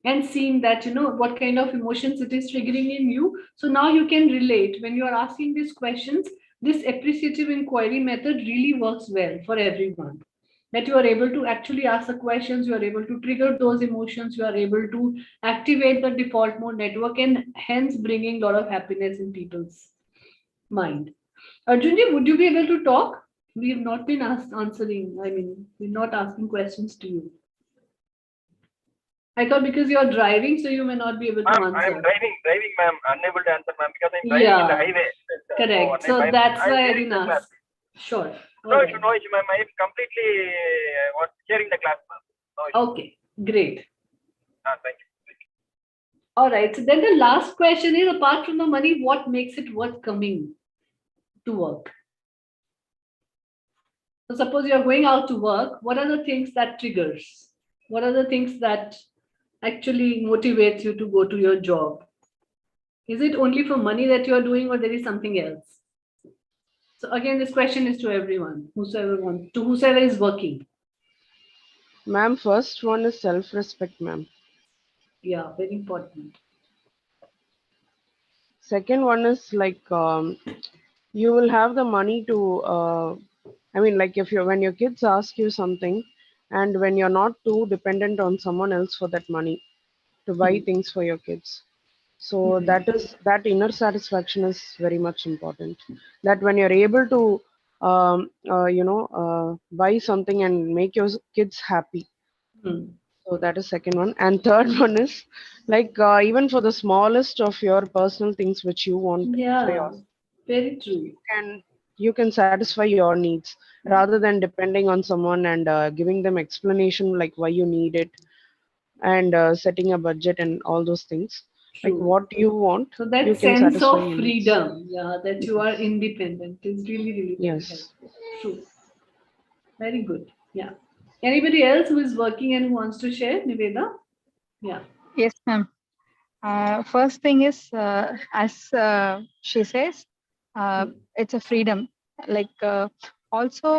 and seeing that, what kind of emotions it is triggering in you. So now you can relate when you are asking these questions. This appreciative inquiry method really works well for everyone. That you are able to actually ask the questions, you are able to trigger those emotions, you are able to activate the default mode network and hence bringing a lot of happiness in people's mind. Arjunji, would you be able to talk? We have not been answering. I mean, we're not asking questions to you. I thought because you're driving, so you may not be able to answer. I'm driving, ma'am. Unable to answer, ma'am, because I'm driving in the highway. Correct. So that's why I didn't ask. Sure. No issue, ma'am. I'm completely sharing the class, ma'am. Okay, great. Thank you. All right. So then the last question is, apart from the money, what makes it worth coming to work? So suppose you're going out to work, what are the things that triggers? What are the things that actually motivates you to go to your job? Is it only for money that you're doing, or there is something else? So again, this question is to everyone, whosoever is working. Ma'am, first one is self-respect, ma'am. Yeah, very important. Second one is like you will have the money to I mean, like if you when your kids ask you something, and when you're not too dependent on someone else for that money to buy Hmm. things for your kids. So Hmm. that inner satisfaction is very much important. That when you're able to buy something and make your kids happy. Hmm. So that is second one. And third one is like even for the smallest of your personal things which you want for Yeah, yours, very true. can you can satisfy your needs rather than depending on someone and giving them explanation like why you need it, and setting a budget and all those things. Like True. what you want, So you that can sense satisfy of your needs. freedom, yeah, that you are Yes. independent is really, really very Yes. helpful. True. Very good. Yeah. Anybody else who is working and who wants to share, Niveda? Yeah. Yes, ma'am. First thing is, as she says, Hmm. it's a freedom. Like, also,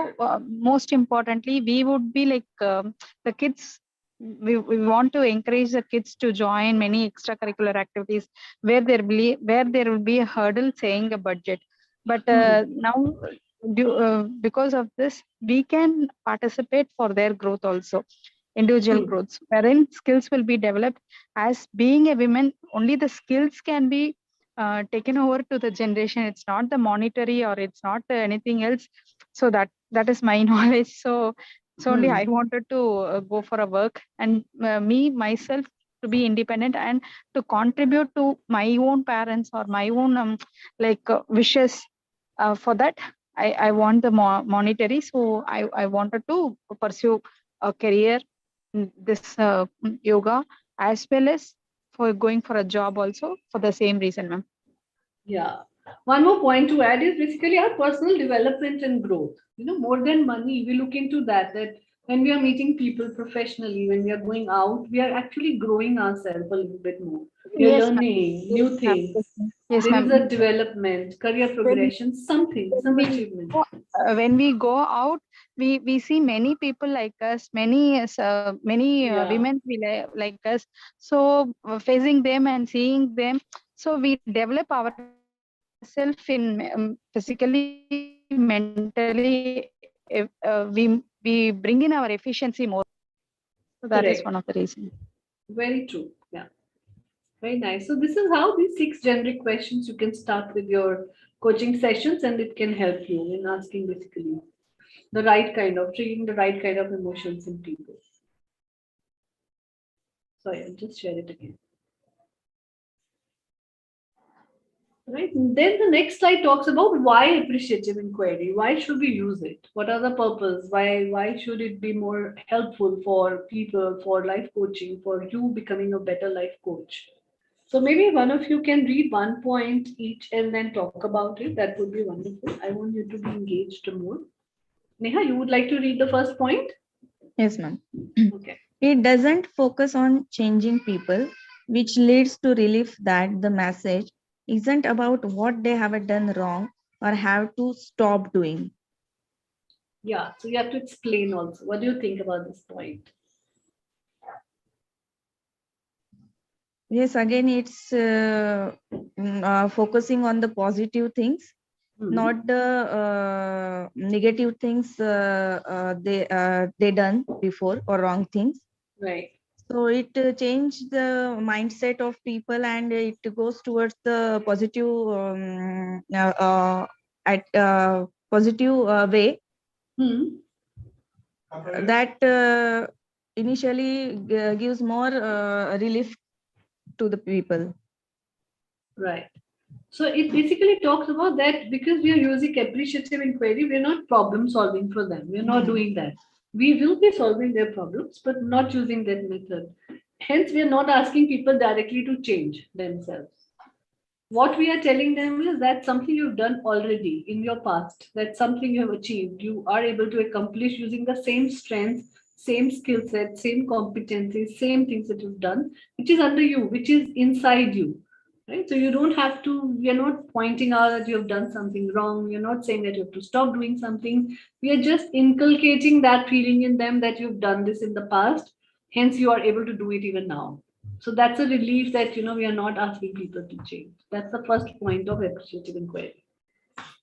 most importantly, we would be like the kids. We want to encourage the kids to join many extracurricular activities where there will be a hurdle saying a budget. But Hmm. now, because of this, we can participate for their growth also, individual Hmm. growths, wherein skills will be developed. As being a woman, only the skills can be taken over to the generation. It's not the monetary or it's not anything else. So that is my knowledge. So only Hmm. I wanted to go for a work, and me myself to be independent and to contribute to my own parents or my own wishes. For that, I want the monetary. So I wanted to pursue a career this yoga, as well as for going for a job also for the same reason, ma'am. Yeah. One more point to add is basically our personal development and growth. More than money, we look into that when we are meeting people professionally, when we are going out, we are actually growing ourselves a little bit more. We are Yes, ma'am. learning Yes, new ma'am. things. Yes, There is a ma'am. development, career When, progression, something, when some we achievement. when we go out, we see many people like us, many Yeah, women like us. So facing them and seeing them, so we develop ourselves in physically, mentally. We bring in our efficiency more. So that is one of the correct. reasons. Very true. Yeah. Very nice. So this is how these 6 generic questions you can start with your coaching sessions, and it can help you in asking basically the right kind of treating the right kind of emotions in people. Sorry, I'll just share it again. Right. And then the next slide talks about why appreciative inquiry. Why should we use it? What are the purpose? Why should it be more helpful for people, for life coaching, for you becoming a better life coach? So maybe one of you can read one point each and then talk about it. That would be wonderful. I want you to be engaged more. Neha, you would like to read the first point? Yes, ma'am. Okay. It doesn't focus on changing people, which leads to relief that the message isn't about what they have done wrong or have to stop doing. Yeah. So you have to explain also. What do you think about this point? Yes, again, it's focusing on the positive things, Hmm. not the negative things they done before or wrong things. Right. So it changed the mindset of people, and it goes towards the positive at positive way Hmm. that initially gives more relief to the people. Right. So it basically talks about that because we are using appreciative inquiry, we're not problem solving for them. We're not doing that. We will be solving their problems, but not using that method. Hence, we are not asking people directly to change themselves. What we are telling them is that something you've done already in your past, that's something you have achieved, you are able to accomplish using the same strengths, same skill set, same competencies, same things that you've done, which is under you, which is inside you. right? So you don't have to, we are not pointing out that you have done something wrong. We're not saying that you have to stop doing something. We are just inculcating that feeling in them that you've done this in the past. Hence, you are able to do it even now. So that's a relief that, we are not asking people to change. That's the first point of appreciative inquiry.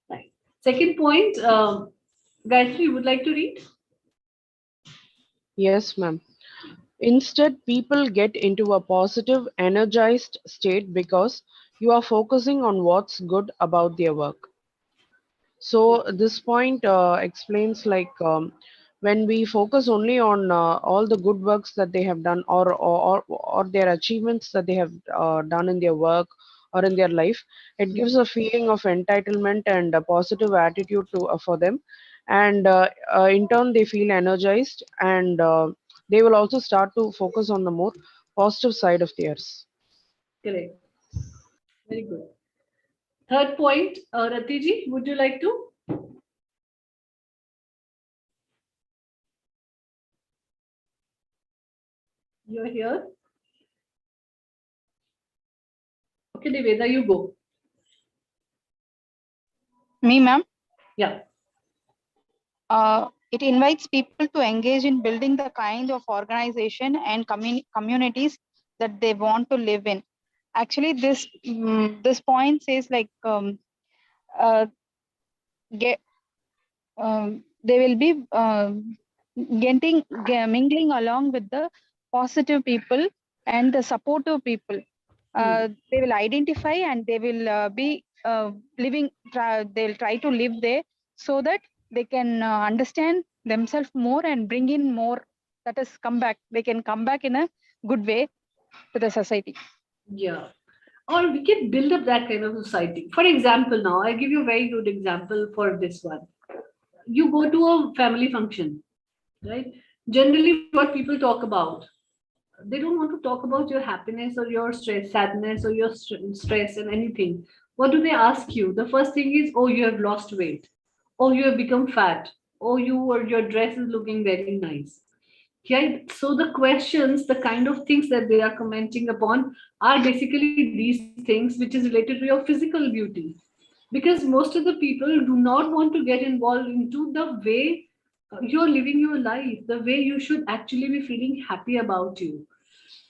Right. Second point, Gayatri, you would like to read? Yes, ma'am. Instead, people get into a positive, energized state because you are focusing on what's good about their work. So this point explains like when we focus only on all the good works that they have done, or their achievements that they have done in their work or in their life, it gives a feeling of entitlement and a positive attitude to for them, and in turn they feel energized, and they will also start to focus on the more positive side of theirs. Correct. Very good. Third point, Ratiji, would you like to? You're here. Okay, Deveda, you go. Me, ma'am. Yeah. It invites people to engage in building the kind of organization and communities that they want to live in. Actually, this point says like uh, get they will be mingling along with the positive people and the supportive people. They will identify and they will be they'll try to live there so that they can understand themselves more and bring in more, that is come back, they can come back in a good way to the society. Yeah. Or we can build up that kind of society. For example, now I give you a very good example for this one. You go to a family function, right? Generally, what people talk about, they don't want to talk about your happiness or your stress, sadness, or your stress and anything. What do they ask you? The first thing is, oh, you have lost weight, oh, you have become fat, oh, your dress is looking very nice. Okay, so the questions, the kind of things that they are commenting upon are basically these things which is related to your physical beauty. Because most of the people do not want to get involved into the way you're living your life, the way you should actually be feeling happy about you.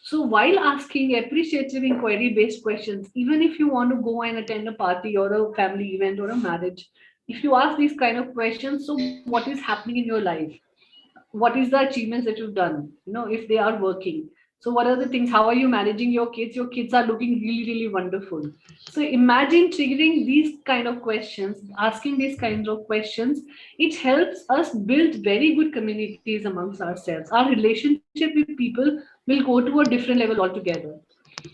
So while asking appreciative inquiry based questions, even if you want to go and attend a party or a family event or a marriage, if you ask these kind of questions, so what is happening in your life? What is the achievements that you've done, if they are working, so what are the things, how are you managing your kids are looking really really wonderful. So imagine triggering these kind of questions, asking these kinds of questions. It helps us build very good communities amongst ourselves. Our relationship with people will go to a different level altogether.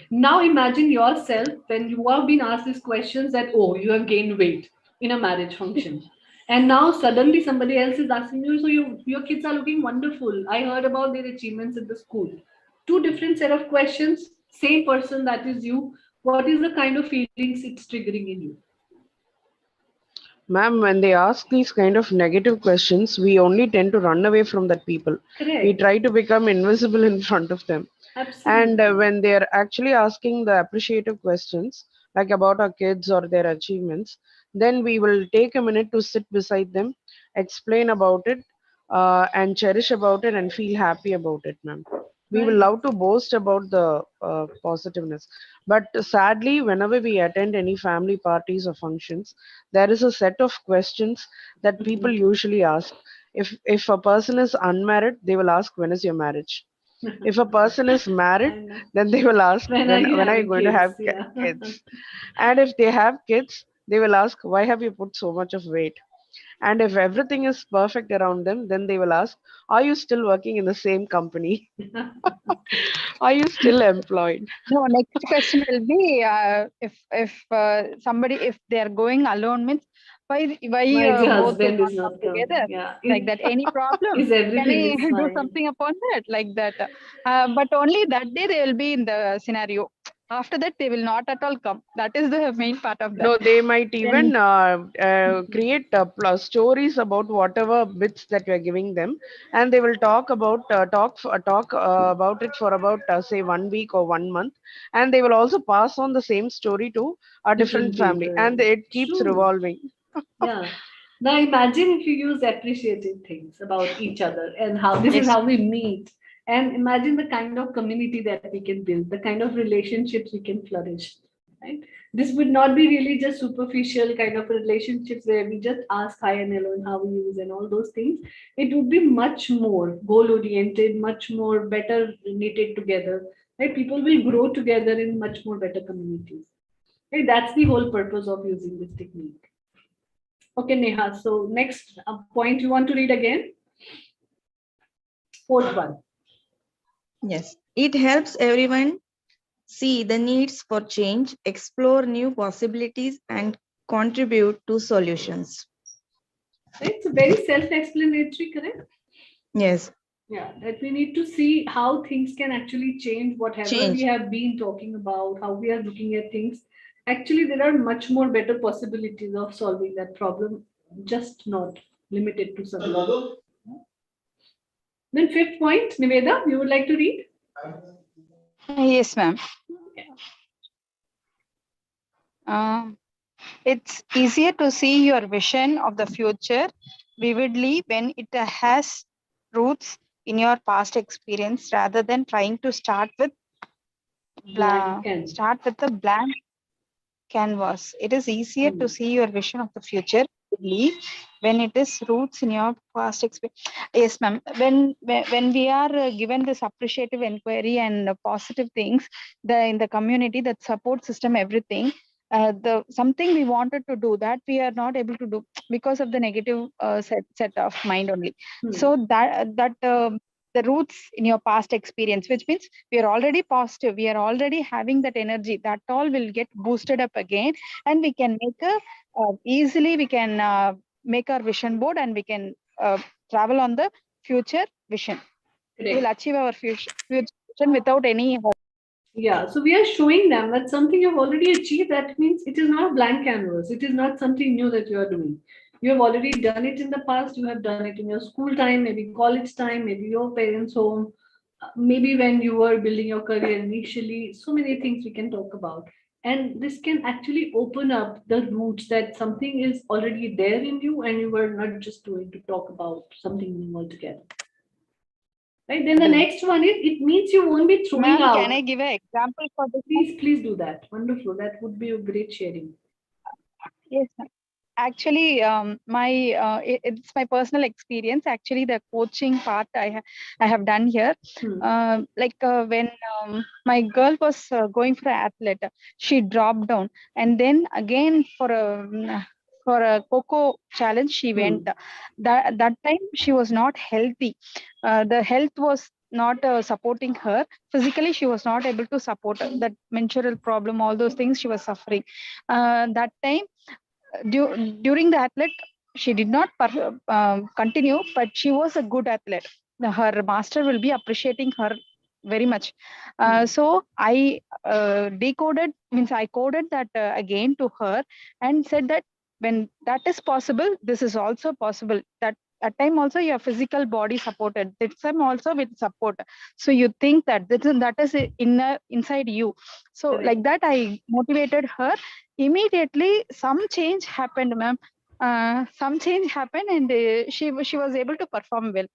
Now imagine yourself when you have been asked these questions that, oh, you have gained weight in a marriage function. And now suddenly somebody else is asking you, so your kids are looking wonderful. I heard about their achievements at the school. Two different set of questions, same person that is you. What is the kind of feelings it's triggering in you? Ma'am, when they ask these kind of negative questions, we only tend to run away from that people. We Correct. try to become invisible in front of them. And Absolutely. when they're actually asking the appreciative questions, like about our kids or their achievements, then we will take a minute to sit beside them, explain about it, and cherish about it and feel happy about it, ma'am. We will Right. love to boast about the positiveness. But sadly, whenever we attend any family parties or functions, there is a set of questions that people usually ask. If a person is unmarried, they will ask, when is your marriage? If a person is married, I know. then they will ask, When are you when are you having going to kids? have Yeah. kids? And if they have kids, they will ask, why have you put so much of weight? And if everything is perfect around them, then they will ask, are you still working in the same company? Are you still employed? No, next question will be if somebody, if they are going alone, means why Why the both do husband not is come not together, coming? Yeah. like that. Any problem? Is Can everything I is do fine? something upon that, like that? But only that day they will be in the scenario. After that, they will not at all come. That is the main part of that. No, they might even Then- create stories about whatever bits that you are giving them, and they will talk about about it for about say 1 week or 1 month, and they will also pass on the same story to a different different family, and people. it keeps True. revolving. Yeah. Now imagine if you use appreciative things about each other and how this is Yes. how we meet. And imagine the kind of community that we can build, the kind of relationships we can flourish. Right? This would not be really just superficial kind of relationships where we just ask hi and hello and how are you and all those things. It would be much more goal oriented, much more better knitted together. Right? People will grow together in much more better communities. Right? That's the whole purpose of using this technique. Okay, Neha. So next point you want to read again? Fourth one. Yes. It helps everyone see the needs for change, explore new possibilities, and contribute to solutions. Right? So very self-explanatory, correct? Yes. Yeah, that we need to see how things can actually change whatever we Change. have been talking about, how we are looking at things. Actually, there are much more better possibilities of solving that problem, just not limited to something. Then fifth point, Niveda, you would like to read? Yes, ma'am. It's easier to see your vision of the future vividly when it has roots in your past experience rather than trying to start with Blank and a blank canvas. It is easier to see your vision of the future vividly when it is roots in your past experience. Yes, ma'am. When we are given this appreciative inquiry and positive things, in the community, that support system, everything, the something we wanted to do that we are not able to do because of the negative set of mind only. So that the roots in your past experience, which means we are already positive, we are already having that energy, that all will get boosted up again, and we can make a easily we can make our vision board, and we can travel on the future vision. We will achieve our future vision without any. yeah, so we are showing them that something you've already achieved. That means it is not a blank canvas. It is not something new that you are doing. You have already done it in the past. You have done it in your school time, maybe college time, maybe your parents' home, maybe when you were building your career initially. So many things we can talk about. And this can actually open up the roots that something is already there in you and you were not just doing to talk about something new altogether. Right? Then the next one is it means you won't be throwing Ma'am, out. can I give an example for this? Please do that. Wonderful. That would be a great sharing. Yes, ma'am. Actually, it's my personal experience. Actually, the coaching part I have done here. When my girl was going for an athlete, she dropped down, and then again for a coco challenge she went. That time she was not healthy. The health was not supporting her physically. She was not able to support that menstrual problem, all those things she was suffering. That time during the athlete, she did not continue, but she was a good athlete. Her master will be appreciating her very much. So I decoded, means I coded that again to her and said that when that is possible, this is also possible. That at time also your physical body supported. This time also with support. So you think that that is inside you. So like that, I motivated her. Immediately some change happened, ma'am. Some change happened, and she was able to perform well.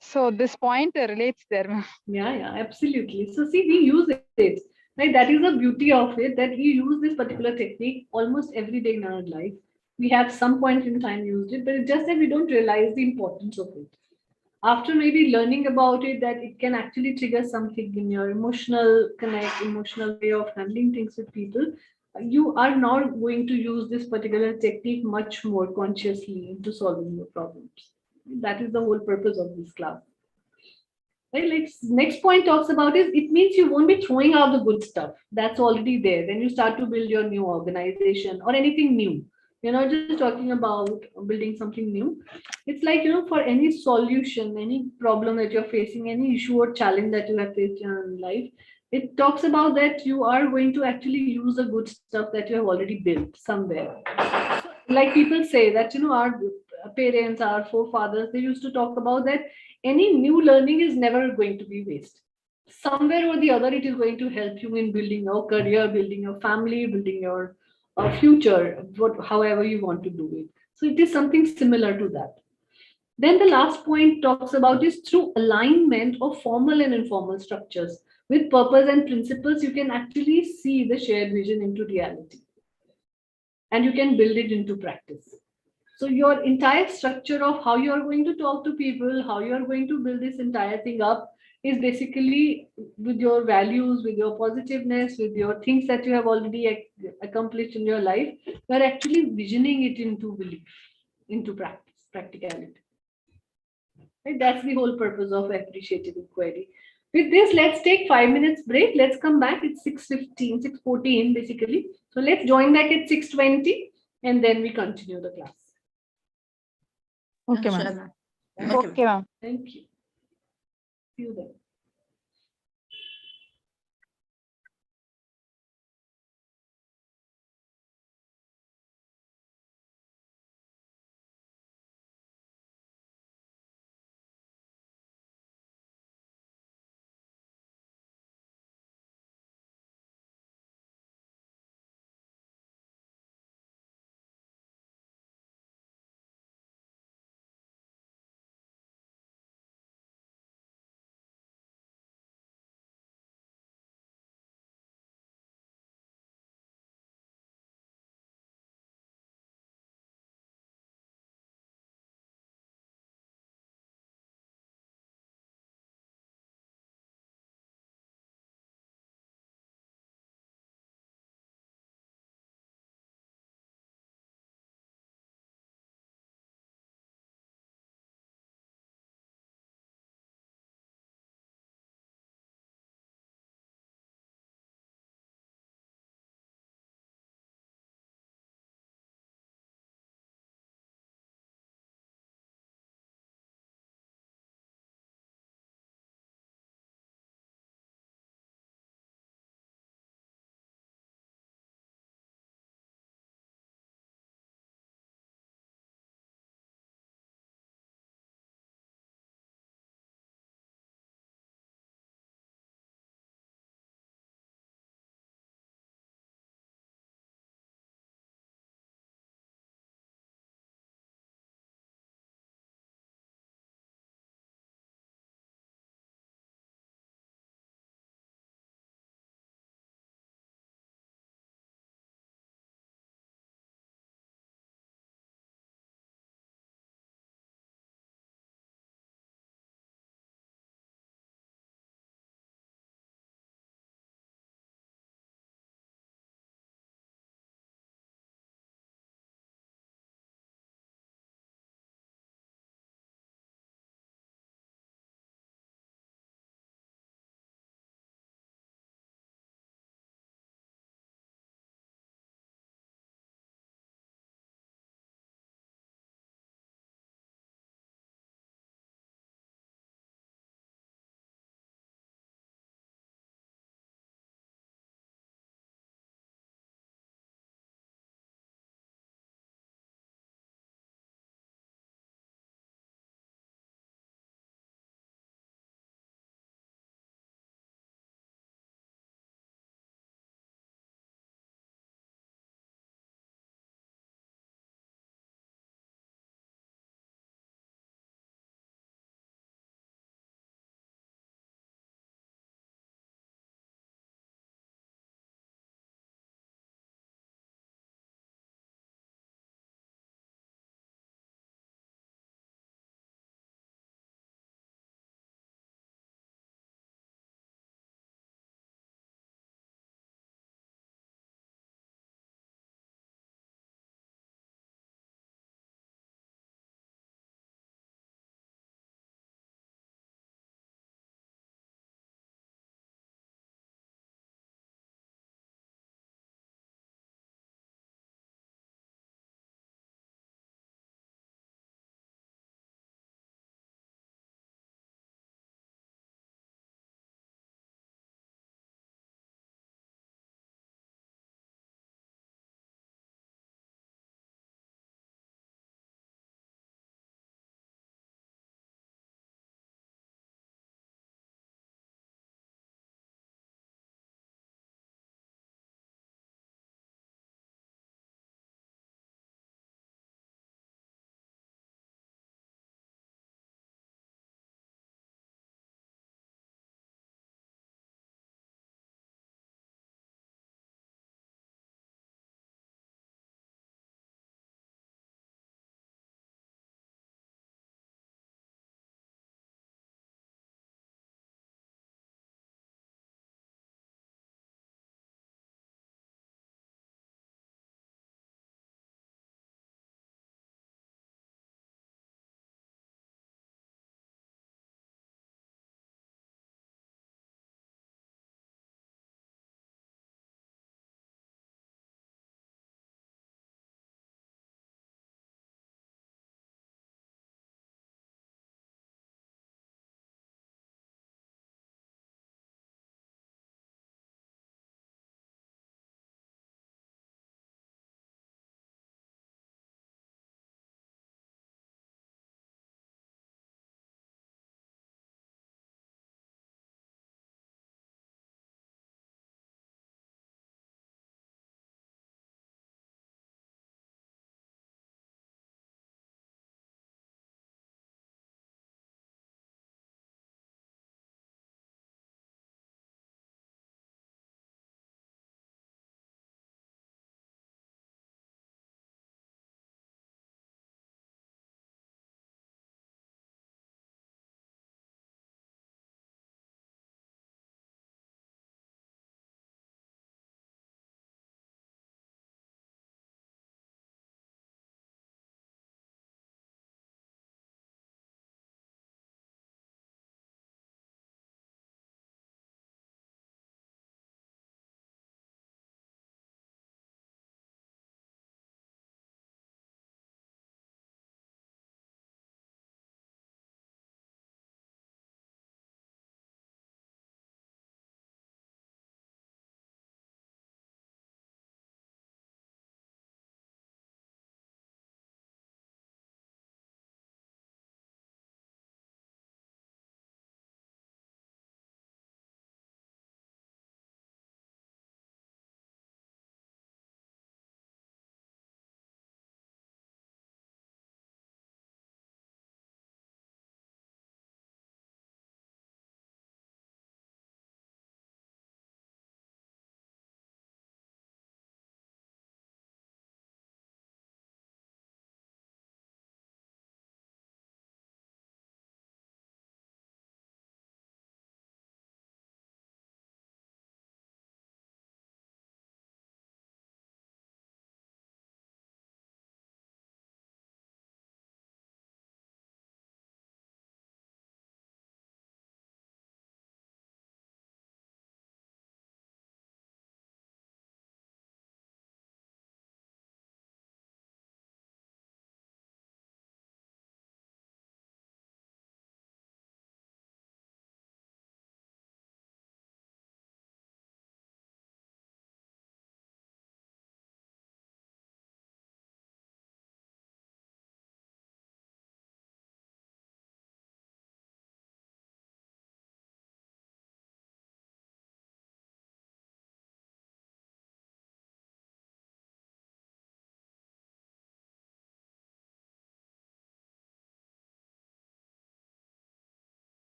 So this point relates there, ma'am. Yeah, absolutely. So see, we use it. Right? That is the beauty of it, that we use this particular technique almost every day in our life. We have some point in time used it, but it's just that we don't realize the importance of it. After maybe learning about it, that it can actually trigger something in your emotional connect, emotional way of handling things with people, you are now going to use this particular technique much more consciously into solving your problems. That is the whole purpose of this class. Right? Like next point talks about is it means you won't be throwing out the good stuff that's already there when you start to build your new organization or anything new. You're not just talking about building something new. It's like, for any solution, any problem that you're facing, any issue or challenge that you have faced in your life, It talks about that you are going to actually use the good stuff that you have already built somewhere. So, like people say that, our parents, our forefathers, they used to talk about that any new learning is never going to be waste. Somewhere or the other, it is going to help you in building your career, building your family, building your future, however you want to do it. So it is something similar to that. Then the last point talks about is through alignment of formal and informal structures with purpose and principles, you can actually see the shared vision into reality and you can build it into practice. So your entire structure of how you are going to talk to people, how you are going to build this entire thing up is basically with your values, with your positiveness, with your things that you have already accomplished in your life. You are actually visioning it into belief, into practice, practicality. Right? That's the whole purpose of appreciative inquiry. With this, let's take 5 minutes break. Let's come back. It's 6:15, 6:14 basically. So let's join back at 6:20 and then we continue the class. Okay, Sure, ma'am. ma'am. Okay, ma'am. Thank you. See you then.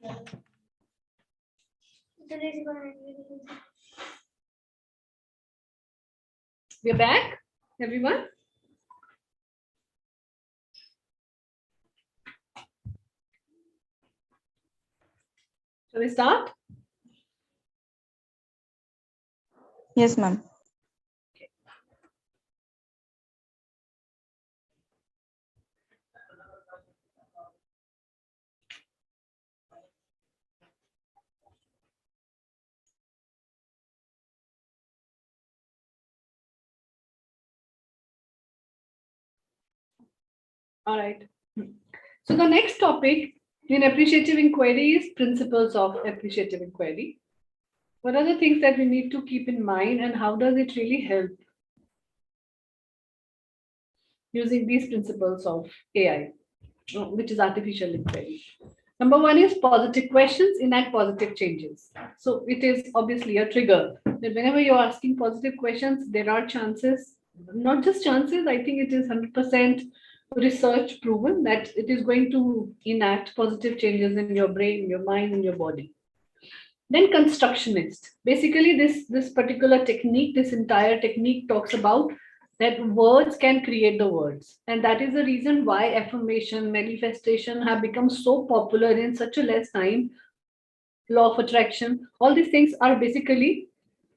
We're back, everyone. Shall we start? Yes, ma'am. All right. So the next topic in appreciative inquiry is principles of appreciative inquiry. What are the things that we need to keep in mind and how does it really help using these principles of AI, which is artificial inquiry? Number one is positive questions enact positive changes. So it is obviously a trigger that whenever you're asking positive questions, there are chances, not just chances, I think it is 100% research proven that it is going to enact positive changes in your brain, your mind, and your body. Then constructionist. Basically, this particular technique, this entire technique talks about that words can create the words. And that is the reason why affirmation, manifestation have become so popular in such a less time. Law of attraction, all these things are basically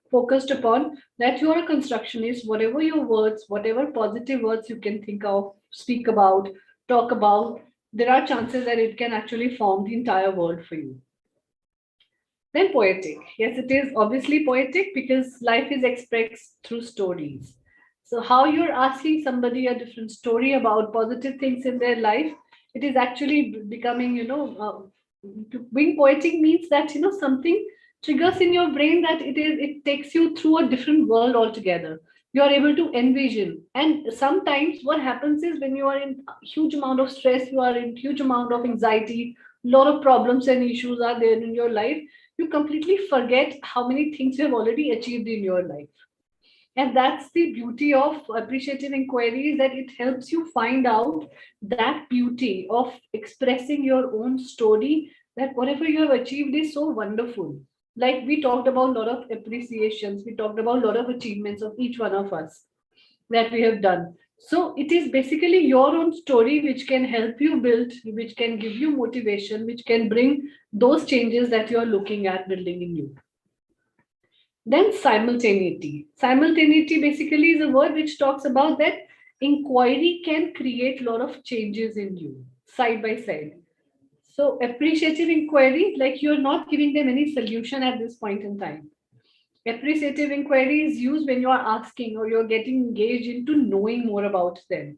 focused upon that you are a constructionist, whatever your words, whatever positive words you can think of, speak about, talk about, there are chances that it can actually form the entire world for you. Then poetic. Yes, it is obviously poetic because life is expressed through stories. So how you're asking somebody a different story about positive things in their life, it is actually becoming, being poetic means that, something triggers in your brain that it takes you through a different world altogether. You are able to envision. And sometimes what happens is when you are in huge amount of stress, you are in huge amount of anxiety, a lot of problems and issues are there in your life, you completely forget how many things you have already achieved in your life. And that's the beauty of appreciative inquiry, is that it helps you find out that beauty of expressing your own story, that whatever you have achieved is so wonderful. Like we talked about a lot of appreciations, we talked about a lot of achievements of each one of us that we have done. So it is basically your own story which can help you build, which can give you motivation, which can bring those changes that you are looking at building in you. Then simultaneity. Simultaneity basically is a word which talks about that inquiry can create a lot of changes in you side by side. So appreciative inquiry, like you're not giving them any solution at this point in time. Appreciative inquiry is used when you are asking or you're getting engaged into knowing more about them.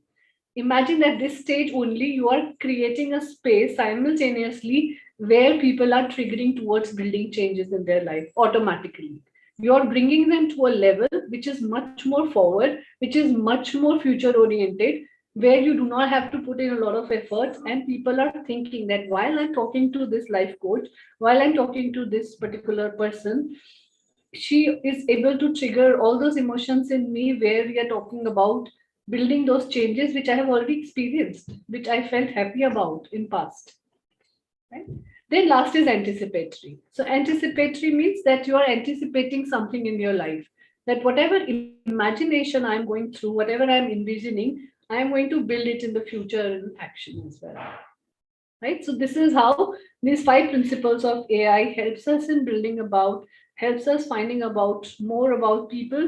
Imagine at this stage only you are creating a space simultaneously where people are triggering towards building changes in their life automatically. You're bringing them to a level which is much more forward, which is much more future oriented, where you do not have to put in a lot of effort, and people are thinking that while I'm talking to this life coach, while I'm talking to this particular person, she is able to trigger all those emotions in me where we are talking about building those changes which I have already experienced, which I felt happy about in past. Right? Then last is anticipatory. So anticipatory means that you are anticipating something in your life. That whatever imagination I'm going through, whatever I'm envisioning, I am going to build it in the future in action as well. Right? So this is how these 5 principles of AI helps us in building about, helps us finding about more about people,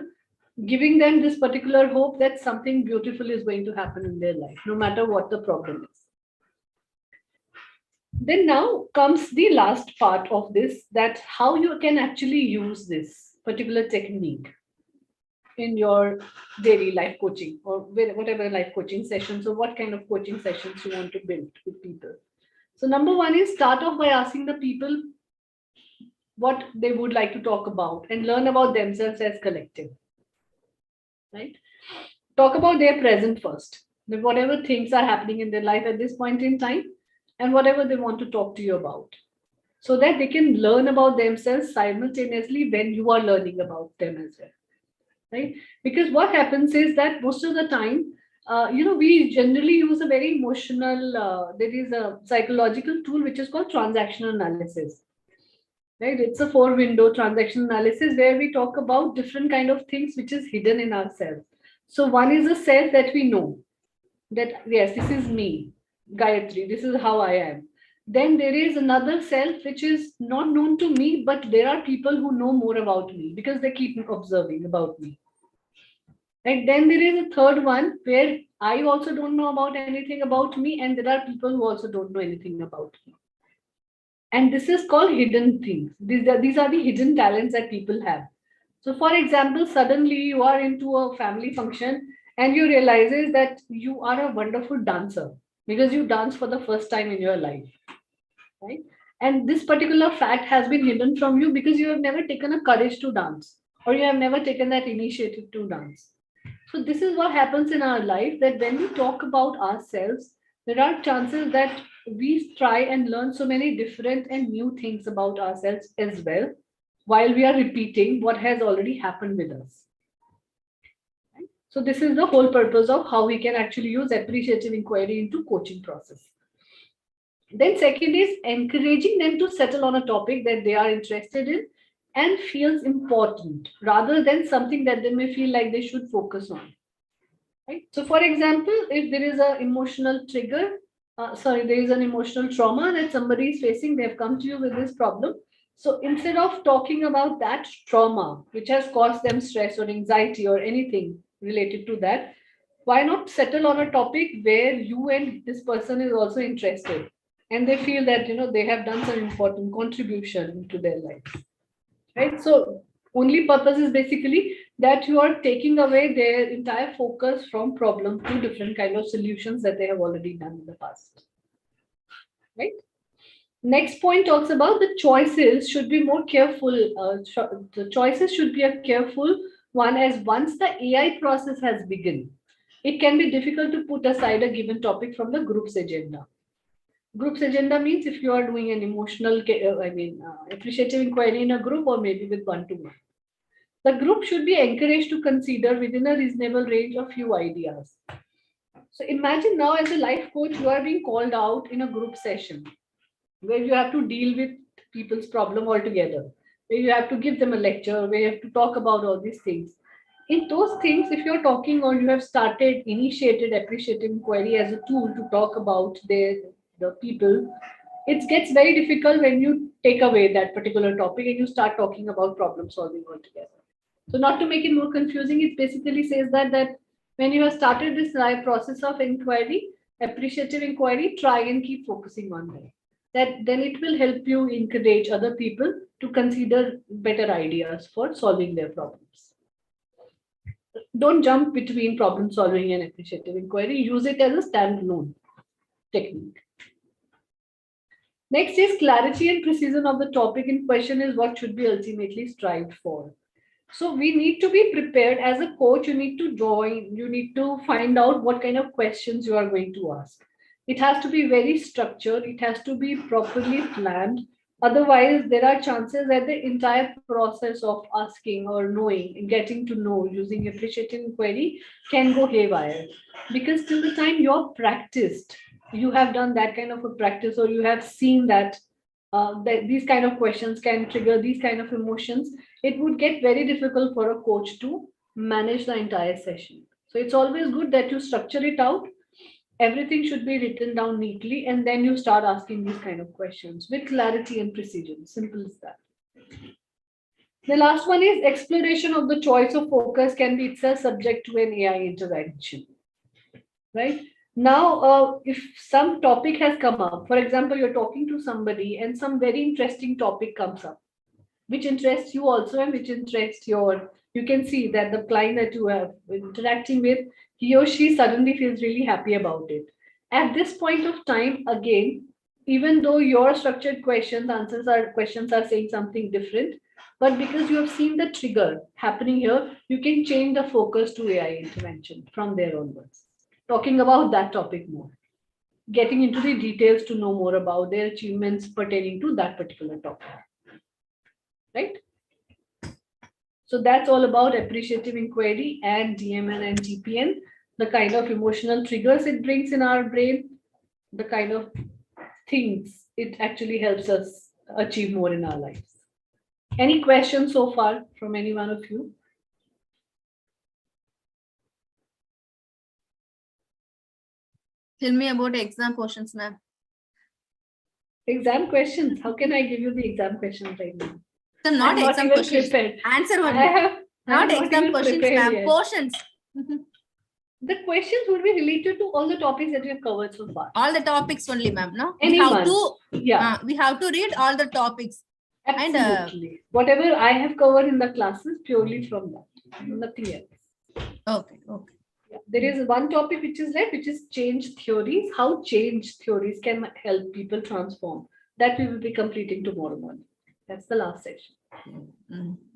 giving them this particular hope that something beautiful is going to happen in their life, no matter what the problem is. Then now comes the last part of this, that how you can actually use this particular technique in your daily life coaching or whatever life coaching sessions, or what kind of coaching sessions you want to build with people. So number one is start off by asking the people what they would like to talk about and learn about themselves as collective. Right? Talk about their present first, whatever things are happening in their life at this point in time, and whatever they want to talk to you about, so that they can learn about themselves simultaneously when you are learning about them as well. Right? Because what happens is that most of the time, we generally use a very emotional, there is a psychological tool which is called transactional analysis. Right? It's a 4-window transaction analysis where we talk about different kind of things which is hidden in ourselves. So one is a self that we know that yes, this is me, Gayatri, this is how I am. Then there is another self which is not known to me, but there are people who know more about me because they keep observing about me. And then there is a third one where I also don't know about anything about me, and there are people who also don't know anything about me. And this is called hidden things. These are the hidden talents that people have. So, for example, suddenly you are into a family function and you realize that you are a wonderful dancer because you dance for the first time in your life, right? And this particular fact has been hidden from you because you have never taken a courage to dance or you have never taken that initiative to dance. So this is what happens in our life, that when we talk about ourselves, there are chances that we try and learn so many different and new things about ourselves as well, while we are repeating what has already happened with us. So this is the whole purpose of how we can actually use appreciative inquiry into coaching process. Then second is encouraging them to settle on a topic that they are interested in and feels important rather than something that they may feel like they should focus on. Right? So for example, if there is an emotional trigger, there is an emotional trauma that somebody is facing, they have come to you with this problem. So instead of talking about that trauma, which has caused them stress or anxiety or anything related to that, why not settle on a topic where you and this person is also interested and they feel that they have done some important contribution to their life, right? So only purpose is basically that you are taking away their entire focus from problem to different kind of solutions that they have already done in the past, right? Next point talks about the choices should be more careful. The choices should be a careful one, as once the AI process has begun, it can be difficult to put aside a given topic from the group's agenda. Group's agenda means if you are doing an appreciative inquiry in a group or maybe with one-to-one. The group should be encouraged to consider within a reasonable range of few ideas. So imagine now as a life coach, you are being called out in a group session where you have to deal with people's problem altogether, where you have to give them a lecture, where you have to talk about all these things. In those things, if you're talking or you have initiated appreciative inquiry as a tool to talk about the people, it gets very difficult when you take away that particular topic and you start talking about problem solving altogether. So not to make it more confusing, it basically says that when you have started this process of inquiry, appreciative inquiry, try and keep focusing on that. That then it will help you encourage other people to consider better ideas for solving their problems. Don't jump between problem solving and appreciative inquiry. Use it as a standalone technique. Next is clarity and precision of the topic in question is what should be ultimately strived for. So we need to be prepared as a coach. You need to join, you need to find out what kind of questions you are going to ask. It has to be very structured. It has to be properly planned. Otherwise, there are chances that the entire process of asking or knowing and getting to know using appreciative inquiry can go haywire. Because till the time you're practiced, you have done that kind of a practice or you have seen that these kind of questions can trigger these kind of emotions, it would get very difficult for a coach to manage the entire session. So it's always good that you structure it out. Everything should be written down neatly, and then you start asking these kind of questions with clarity and precision. Simple as that. The last one is exploration of the choice of focus can be itself subject to an AI intervention. Right? Now, if some topic has come up, for example, you're talking to somebody and some very interesting topic comes up, which interests you also and which interests you can see that the client that you are interacting with, he or she suddenly feels really happy about it. At this point of time, again, even though your structured questions are saying something different, but because you have seen the trigger happening here, you can change the focus to AI intervention from there onwards. Talking about that topic more, getting into the details to know more about their achievements pertaining to that particular topic. Right? So that's all about appreciative inquiry and DMN and GPN. the kind of emotional triggers it brings in our brain, the kind of things it actually helps us achieve more in our lives. Any questions so far from any one of you? Tell me about exam questions, ma'am. Exam questions. How can I give you the exam questions right now? So not I'm exam even questions. prepared. Answer I only. have Not I'm exam even questions, prepared ma'am. yet. Portions. The questions would be related to all the topics that we have covered so far. All the topics only, ma'am. No, Anyone. we have to read all the topics. Absolutely. Whatever I have covered in the classes, purely from that, nothing else. Okay. Yeah. There is one topic which is left, which is change theories. How change theories can help people transform. That we will be completing tomorrow morning. That's the last session.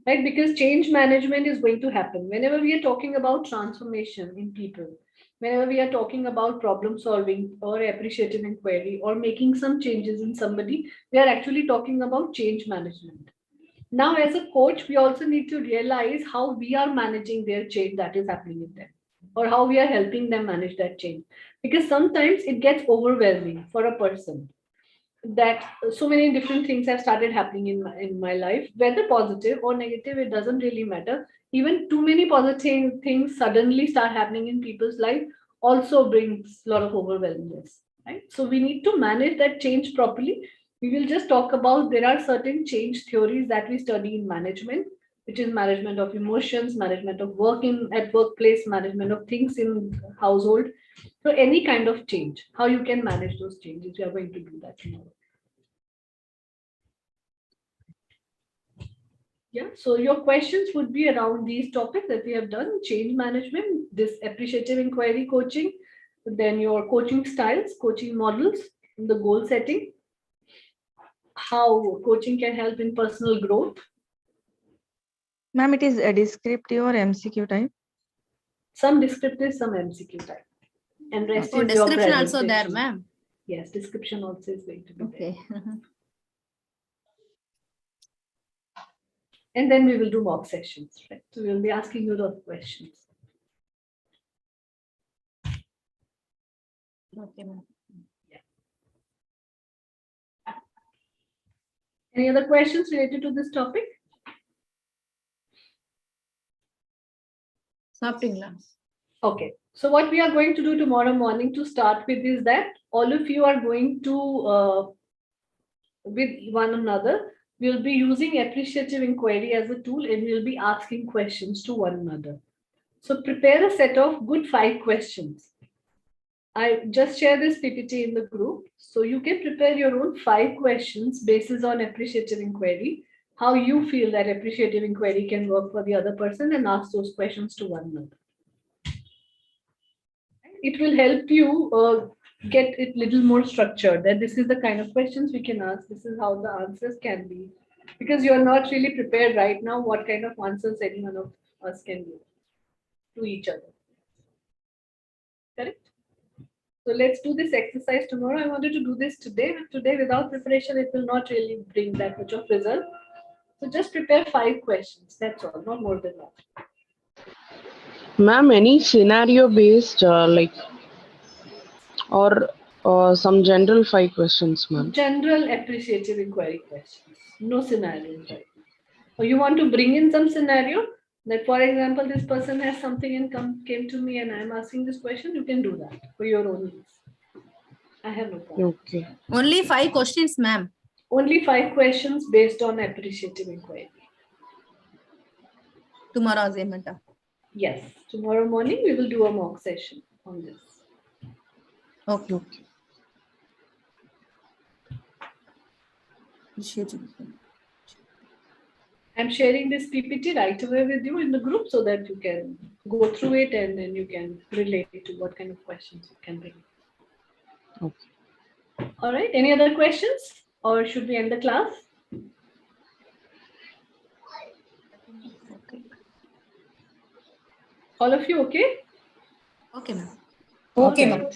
Right? Because change management is going to happen. Whenever we are talking about transformation in people, whenever we are talking about problem solving or appreciative inquiry or making some changes in somebody, we are actually talking about change management. Now, as a coach, we also need to realize how we are managing their change that is happening in them, or how we are helping them manage that change. Because sometimes it gets overwhelming for a person that so many different things have started happening in my life, whether positive or negative, it doesn't really matter. Even too many positive things suddenly start happening in people's life also brings a lot of overwhelmness, right? So we need to manage that change properly. We will just talk about there are certain change theories that we study in management, which is management of emotions, management of work at workplace, management of things in household. So any kind of change, how you can manage those changes, we are going to do that tomorrow. Yeah, so your questions would be around these topics that we have done: change management, this appreciative inquiry coaching, then your coaching styles, coaching models, the goal setting, how coaching can help in personal growth. Ma'am, it is a descriptive or MCQ type? Some descriptive, some MCQ type. And rest Oh, is your description also there, presentation. ma'am. Yes, description also is going to be there. Okay. And then we will do mock sessions, right? So we will be asking you those questions. Okay, ma'am. Any other questions related to this topic? Sappingla. Okay. So what we are going to do tomorrow morning to start with is that all of you are going to, with one another, we'll be using appreciative inquiry as a tool and we'll be asking questions to one another. So prepare a set of good 5 questions. I just share this PPT in the group. So you can prepare your own 5 questions based on appreciative inquiry, how you feel that appreciative inquiry can work for the other person, and ask those questions to one another. It will help you get it little more structured, that this is the kind of questions we can ask, this is how the answers can be, because you're not really prepared right now what kind of answers any one of us can give to each other. Correct? So let's do this exercise tomorrow. I wanted to do this today, but today without preparation, it will not really bring that much of result. So just prepare 5 questions, that's all, not more than that. Ma'am, any scenario based or some general 5 questions, ma'am? General appreciative inquiry questions, no scenarios right now. Or you want to bring in some scenario that, for example, this person has something and came to me and I'm asking this question, you can do that for your own use. I have no problem. Okay. Only 5 questions, ma'am. Only 5 questions based on appreciative inquiry. Tomorrow assignment. Yes, tomorrow morning we will do a mock session on this. Okay. I'm sharing this PPT right away with you in the group so that you can go through it and then you can relate to what kind of questions you can bring. Okay. All right, any other questions or should we end the class? Okay. All of you okay? Okay, ma'am. Okay, ma'am.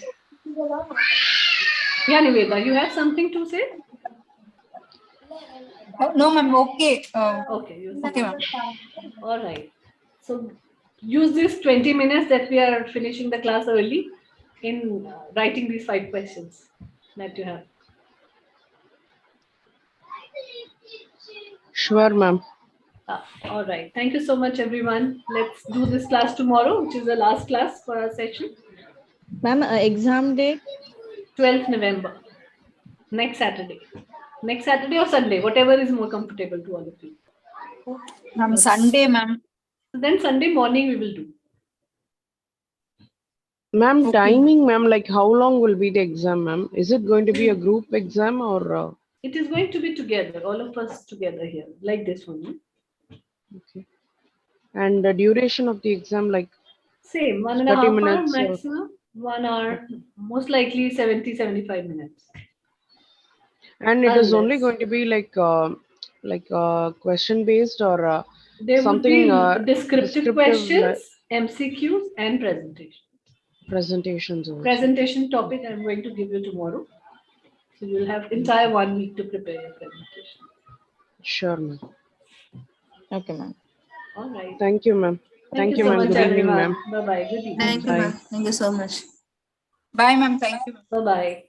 Yeah, Niveda, you have something to say? No, ma'am. Okay. Okay, you Okay, ma'am. all right. So use this 20 minutes that we are finishing the class early in writing these 5 questions that you have. Sure, ma'am. All right. Thank you so much, everyone. Let's do this class tomorrow, which is the last class for our session. Ma'am, exam date? 12th November. Next Saturday. Next Saturday or Sunday, whatever is more comfortable to all of you. Ma'am, Sunday, ma'am. Then Sunday morning we will do. Ma'am, timing, ma'am, like how long will be the exam, ma'am? Is it going to be a group exam or? It is going to be together, all of us together here, like this one. Okay. And the duration of the exam, like Same, 1.5 30 hour minutes or- maximum, 1 hour, most likely 70-75 minutes. and it is only Unless- going to be like question based or There would something be descriptive questions, like MCQs, and presentation. presentations also. Presentation topic I'm going to give you tomorrow. So you'll have entire 1 week to prepare your presentation. Sure, ma'am. Okay, ma'am. All right. Thank you, ma'am. Thank you so ma'am. much, Good evening, everyone. ma'am. Bye-bye. Good evening. Thank you, Bye. ma'am. Thank you so much. Bye, ma'am. Thank you. Bye-bye.